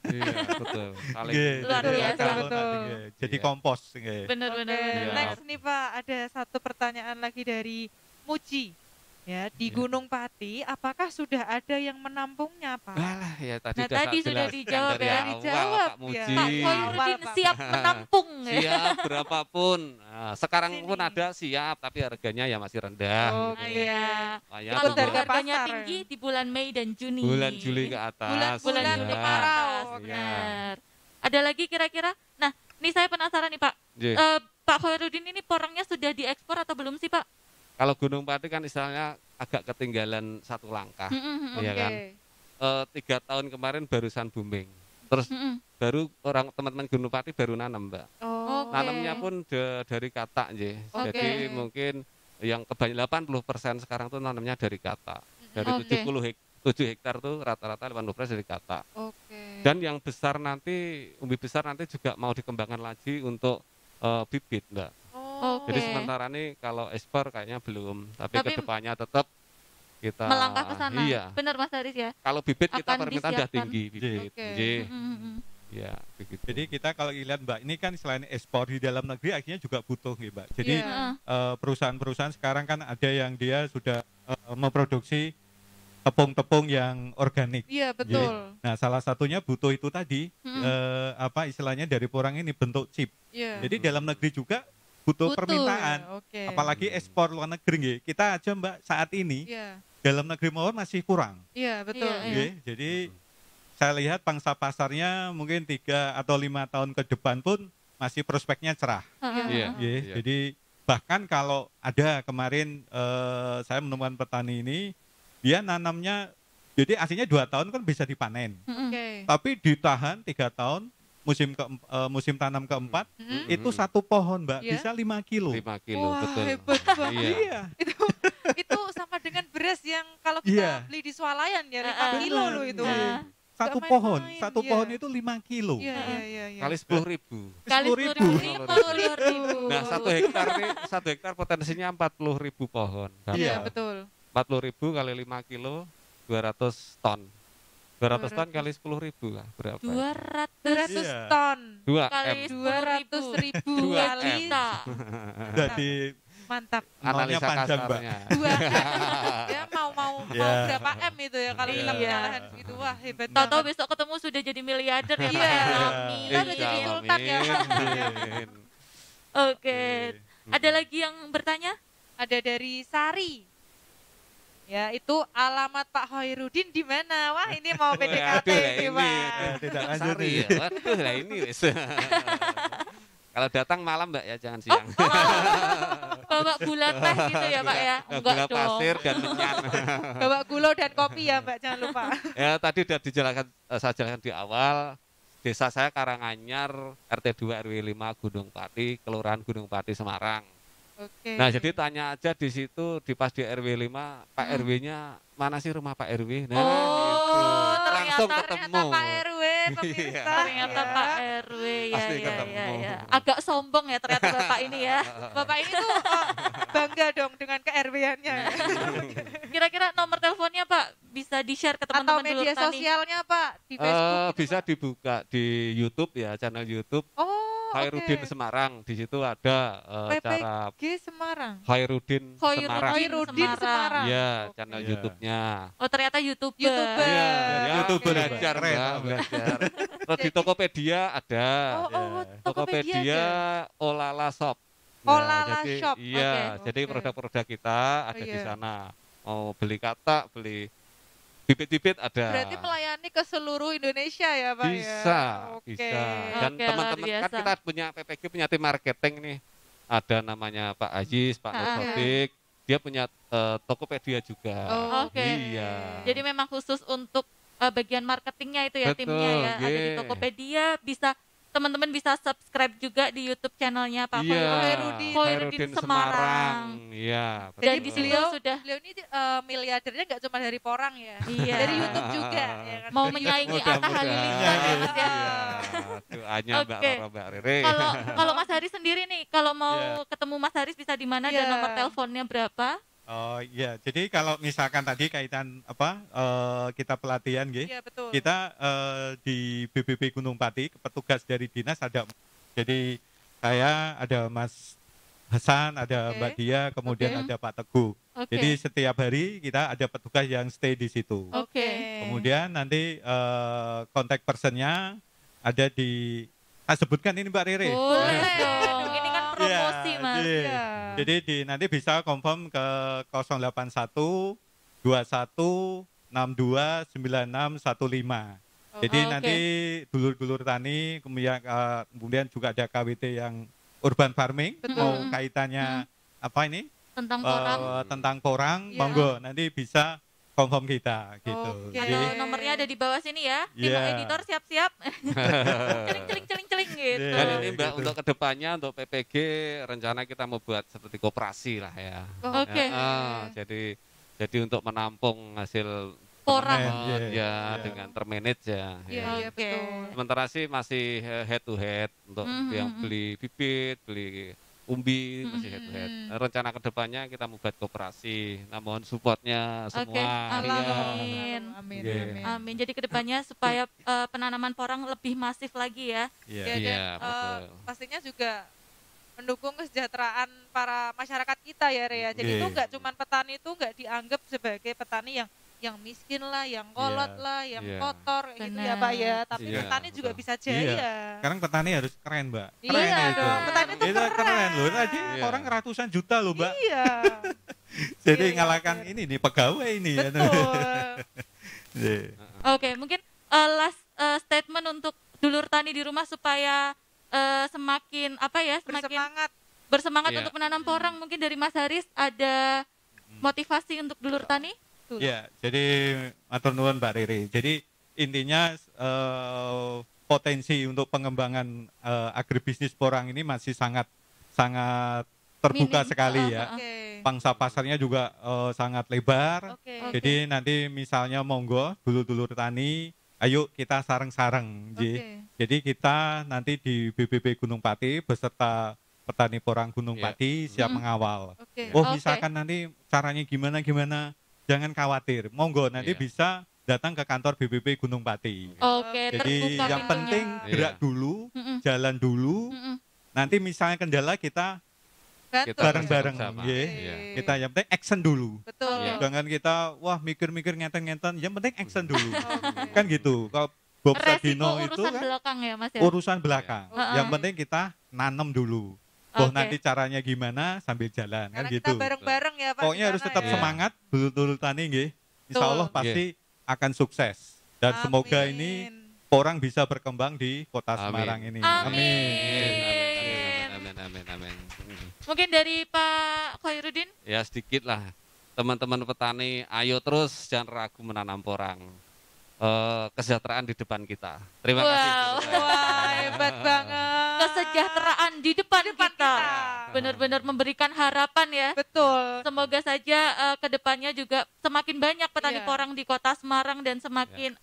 Iya, betul. Saling Nggih, Luar jadi biasa. kalau Betul. nanti, nggih, jadi Iya. kompos nggih. Benar-benar. Oke, Iya. next nih Pak, ada satu pertanyaan lagi dari Muji. Ya, di Iya. Gunung Pati, apakah sudah ada yang menampungnya, Pak? Alah, ya tadi, Nah, udah tadi saya sudah jelaskan dijawab dari ya. awal, Dijawab, Pak ya. Muji. Pak Awal, Khairuddin Pak. siap menampung. ya. Siap berapapun. Nah, sekarang Sini. pun ada siap, tapi harganya ya masih rendah. Oke. Ah, iya. Supaya Kalau Itu mau harga harganya pasar. tinggi di bulan Mei dan Juni. bulan Juli ke atas. Bulan Bulan Juli ya. ke atas. Oke. Benar. Ada lagi kira-kira? Nah, ini saya penasaran nih Pak. Iya. Pak Khairuddin ini porangnya sudah diekspor atau belum sih Pak? Kalau Gunung Pati kan istilahnya agak ketinggalan satu langkah. Mm-mm, Iya Oke. kan? 3 tahun kemarin barusan booming. Terus mm-mm. baru orang teman-teman Gunung Pati baru nanam, Mbak. Oh. Oke. Nanamnya pun dari katak, nggih. Oke. Jadi mungkin yang kebanyakan 80% sekarang tuh nanamnya dari katak. Dari Oke. 7 hektar tuh rata-rata 80% dari katak. Oke. Dan yang besar nanti, umbi besar nanti juga mau dikembangkan lagi untuk bibit, Mbak. Oh. Oke. Jadi sementara ini kalau ekspor kayaknya belum, tapi Tapi kedepannya tetap kita Melangkah ke sana. Iya. Benar Mas Haris ya? Kalau bibit kita Akan permintaan sudah disiapkan. tinggi bibit. Oke. Nggih. Mm-mm. Ya, begitu. Jadi kita kalau lihat Mbak, ini kan selain ekspor di dalam negeri akhirnya juga butuh nih Mbak. Jadi Iya. Heeh. perusahaan-perusahaan sekarang kan ada yang dia sudah memproduksi tepung-tepung yang organik. Iya, betul. Nah, salah satunya butuh itu tadi Mm-mm. apa istilahnya dari porang ini bentuk chip. Iya. Jadi dalam negeri juga butuh Butuh. permintaan. Oke. Apalagi ekspor luar negeri nggih. Kita aja Mbak saat ini Iya. dalam negeri mawon masih kurang. Iya, betul. Iya, iya. Nggih. Jadi saya lihat pangsa pasarnya mungkin 3 atau 5 tahun ke depan pun masih prospeknya cerah. Heeh. Iya. Nggih. Iya. Jadi bahkan kalau ada kemarin saya menemukan petani ini dia nanamnya jadi aslinya 2 tahun kan bisa dipanen. Mm-mm. Oke. Tapi ditahan 3 tahun musim tanam keempat Mm-mm. itu satu pohon Mbak Iya. bisa 5 kilo. 5 kilo, Wah, betul. hebat banget. Iya. Iya. Itu sama dengan beras yang kalau kita Iya. beli di swalayan ya 5 Heeh. kilo loh itu. Nah, Satu Nggak pohon, main-main, satu iya. pohon itu 5 kilo. Iya, iya, iya, iya. Kali 10.000. kali 10.000. 10.000. Nah, 1 hektar potensinya 40.000 pohon. Iya, Iya. betul. 40.000 kali 5 kilo 200 ton. 200 ton 200. kali 10.000 lah berapa? 200 200 Iya. ton. 2 kali M. 200.000 Dua kali. M. juta. Jadi Mantap. Maunya Analisa panjang, Mbak. kasarnya. 2 ya mau Iya. berapa M itu ya kalau kita Iya. punya lahan gitu. Wah, hebat Tahu-tahu banget. besok ketemu sudah jadi miliarder ya. Iya. Pak. Amin. Kita udah jadi Insya sultan ya. amin. Oke. Ada lagi yang bertanya? Ada dari Sari. Ya, itu alamat Pak Khairuddin di mana? Wah, ini mau PDKT Waduh, lah ini, ini. Pak. tidak lanjut Sari nih. ya. Waduh, lah ini wis. Kalau datang malam Mbak ya, jangan siang. Bawa gula teh gitu ya Pak ya? Enggak Gula dong. pasir dan menyan. Bawa gula dan kopi ya Mbak, jangan lupa. Ya tadi sudah dijelaskan, saya jelaskan di awal. Desa saya Karanganyar, RT 2 RW 5 Gunung Pati, Kelurahan Gunung Pati, Semarang. Oke. Nah, jadi tanya aja di situ di pas di RW 5, Pak RW-nya mana sih rumah Pak RW? Nah, Oh, gitu. Langsung ternyata ketemu. Pak RW pemirsa. Ternyata ya. Pak RW ya, Pasti ya, ketemu. ya, ya. Agak sombong ya ternyata Bapak ini ya. Bapak ini tuh bangga dong dengan ke-RW-annya. Kira-kira nomor teleponnya Pak bisa di-share ke Atau teman-teman dulur media tani? sosialnya Pak, di Facebook gitu, Bisa Pak. dibuka di YouTube ya, channel YouTube Oh, Khairuddin oke. Semarang. Di situ ada cara PPG Semarang. Khairuddin Semarang. Khairuddin Semarang. Iya, Oke. channel Iya. YouTube-nya. Oh ternyata YouTuber. YouTuber. Iya, Oke. YouTuber Oke. belajar, Keren, Mbak, Mbak. belajar. Terus di Tokopedia ada. Oh, Tokopedia Tokopedia ada. Olala Shop. Olala jadi, Shop, Iya, oke. jadi Oke. produk-produk kita ada di iya. sana. Mau beli katak, beli bibit-bibit ada. Berarti melayani ke seluruh Indonesia ya Pak ya? Bisa, Oke. bisa. Dan Oke, luar teman-teman kan biasa. kita punya PPG, punya tim marketing nih. Ada namanya Pak Aziz, Pak Ah, Nursodik. Dia punya Tokopedia juga. Oh, Oke. Iya. Jadi memang khusus untuk bagian marketingnya itu ya, Betul, timnya ya. Ada di ye. Tokopedia, bisa teman-teman bisa subscribe juga di YouTube channelnya Pak Iya, Khairuddin. Khairuddin Semarang. Iya, Dan Jadi di betul. situ beliau sudah beliau ini miliardernya nggak cuma dari Porang ya. Iya. Dari YouTube juga ya kan. mau menyaingi Atta Halilintar ya Mas ya. Iya, doanya Mbak Oke. Roro, Mbak Rere. Kalau Mas Haris sendiri nih, kalau mau Iya. ketemu Mas Haris bisa di mana Iya. dan nomor teleponnya berapa? Oh iya, jadi kalau misalkan tadi kaitan kita pelatihan nggih. Iya betul. Kita di BBB Gunung Pati, petugas dari dinas ada. Jadi saya ada Mas Hasan, ada Oke. Mbak Dia, kemudian Oke. ada Pak Teguh. Oke. Jadi setiap hari kita ada petugas yang stay di situ. Oke. Kemudian nanti kontak personnya ada di, saya sebutkan ini Mbak Rere. Boleh Boleh dong. dong. Ini kan promosi Iya, Mas. iya. Iya. Jadi nanti bisa confirm ke 081 21 62 9615. Jadi Oke. nanti dulur-dulur tani, kemudian juga ada KWT yang urban farming, Betul. mau kaitannya apa ini Tentang porang. tentang porang, Iya. monggo nanti bisa confirm kita gitu. Oke. Jadi Atau nomornya ada di bawah sini ya. Tim Iya. editor siap-siap. Celing gitu. Iya. Dan ini Mbak gitu. untuk kedepannya untuk PPG rencana kita mau buat seperti koperasi lah ya. Oke. Jadi untuk menampung hasil Porang. teman-teman, Iya, ya iya. dengan termanage ya. Iya, ya. iya Oke. betul. Sementara sih masih head to head untuk Mhm, yang mhm. beli bibit, beli umbi masih head to head. Mhm. Rencana kedepannya kita mau buat koperasi. Nah, mohon supportnya Oke, semua. amin. Iya. Amin. Iya. Amin. Amin. Jadi kedepannya supaya penanaman porang lebih masif lagi ya. Iya. Ya, Iya, dan, betul. pastinya juga mendukung kesejahteraan para masyarakat kita ya Rea. Jadi Iya. itu nggak cuman petani itu nggak dianggap sebagai petani yang miskin lah, yang kolot Iya. lah, yang Iya. kotor gitu Benar. ya Pak ya. Tapi Iya, petani juga betul. bisa jaya. Sekarang petani harus keren, Mbak. Iya Keren itu. dong, petani itu Itu keren loh. Tadi Iya. orang ratusan juta loh, Mbak. Iya. Jadi Iya, iya, ngalahkan bener. ini nih pegawai ini. Betul. Iya. Oke, mungkin last statement untuk dulur tani di rumah supaya semakin Bersemangat. bersemangat Iya. untuk menanam porang. Mungkin dari Mas Haris ada motivasi untuk dulur tani? Ya, jadi matur nuwun Mbak Riri. Jadi intinya potensi untuk pengembangan agribisnis porang ini masih sangat terbuka Minim. sekali ya. Oke. Pangsa pasarnya juga sangat lebar. Oke. Jadi nanti misalnya monggo dulur-dulur tani, ayo kita sareng-sareng. Ji. Oke. Jadi kita nanti di BBB Gunung Pati beserta petani porang Gunung Iya. Pati siap Mhm. mengawal. Oke. Oh, Oke. misalkan nanti caranya gimana, jangan khawatir. Monggo nanti Iya. bisa datang ke kantor BBB Gunung Pati. Oke, Jadi terbuka yang pintunya. penting gerak Iya. dulu, Mm-mm, jalan dulu. mm-mm. Nanti misalnya kendala kita Bantu. Kita bareng-bareng, bersama. nggih. Iya. Kita yang penting action dulu. Betul. Iya. Jangan kita wah mikir-mikir ngenten-ngenten, yang penting action dulu. Oke. Kan gitu. Kalau Bob Resiko Sadino itu urusan kan belakang ya Mas ya? urusan belakang. Iya. Yang penting kita nanam dulu. Oh, Oke. nanti caranya gimana sambil jalan kan Karena gitu. kita bareng-bareng ya Pak. Pokoknya di harus sana tetap ya. semangat, dulur-dulur tani nggih. Insya Betul. Allah pasti akan sukses. Dan semoga Amin. ini porang bisa berkembang di kota Amin. Semarang ini. Amin. Amin. amin, amin. Mungkin dari Pak Khairuddin? Ya sedikit lah, teman-teman petani, ayo terus jangan ragu menanam porang. Kesejahteraan di depan kita. Terima kasih. Wow. Wah, hebat banget. Kesejahteraan di depan kita. Benar-benar memberikan harapan ya. Betul. Semoga saja ke depannya juga semakin banyak petani Iya. porang di Kota Semarang dan semakin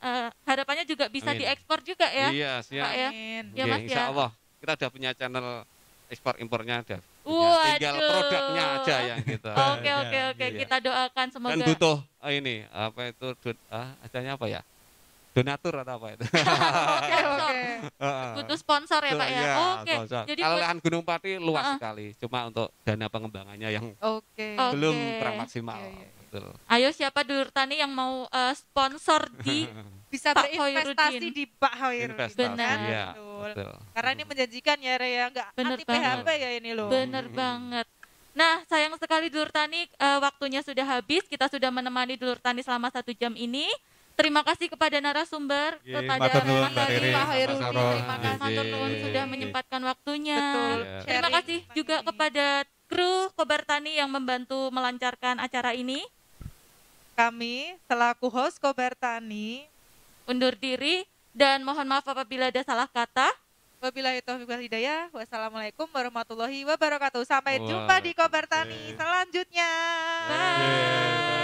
harapannya juga bisa Amin. diekspor juga ya. Iya, Pak siap. ya. Amin. Ya, Oke, Mas, insya ya. Allah kita udah punya channel ekspor impornya udah. Waduh. Tinggal produknya aja yang kita. Oke, oke, oke. Iya. Kita doakan Dan semoga. butuh ini apa itu adanya apa ya? Donatur atau apa itu? Oke, oke. Butuh sponsor ya Pak ya. Iya, Oke. sponsor. Jadi Kalau buat- lahan Gunung Pati luas Heeh. sekali, cuma untuk dana pengembangannya yang Oke. Oh. belum Oke. kurang maksimal. Iya, iya. Betul. ayo siapa dulur tani yang mau sponsor di Bisa Pak berinvestasi Khairuddin. di Pak Khairuddin. Investasi, Benar. iya, Betul. betul. Karena ini menjanjikan ya Rea, nggak Bener anti banget. PHP ya ini loh. bener banget. Nah, sayang sekali dulur tani waktunya sudah habis. Kita sudah menemani dulur tani selama 1 jam ini. Terima kasih kepada narasumber, Ye, kepada matur nuwun, Mas Mbak Hadi, Riri, Pak Khairuddin, sama-sama. terima kasih. Matur nuwun sudah Ye. menyempatkan waktunya. Betul. Iya. Terima Sharing kasih pagi juga ini. kepada kru Kobar Tani yang membantu melancarkan acara ini. Kami selaku host Kobar Tani, Undur diri dan mohon maaf apabila ada salah kata. wabillahi taufiq wal hidayah. Wassalamualaikum warahmatullahi wabarakatuh. Sampai Wah, jumpa di Kobar Tani oke. selanjutnya. Bye.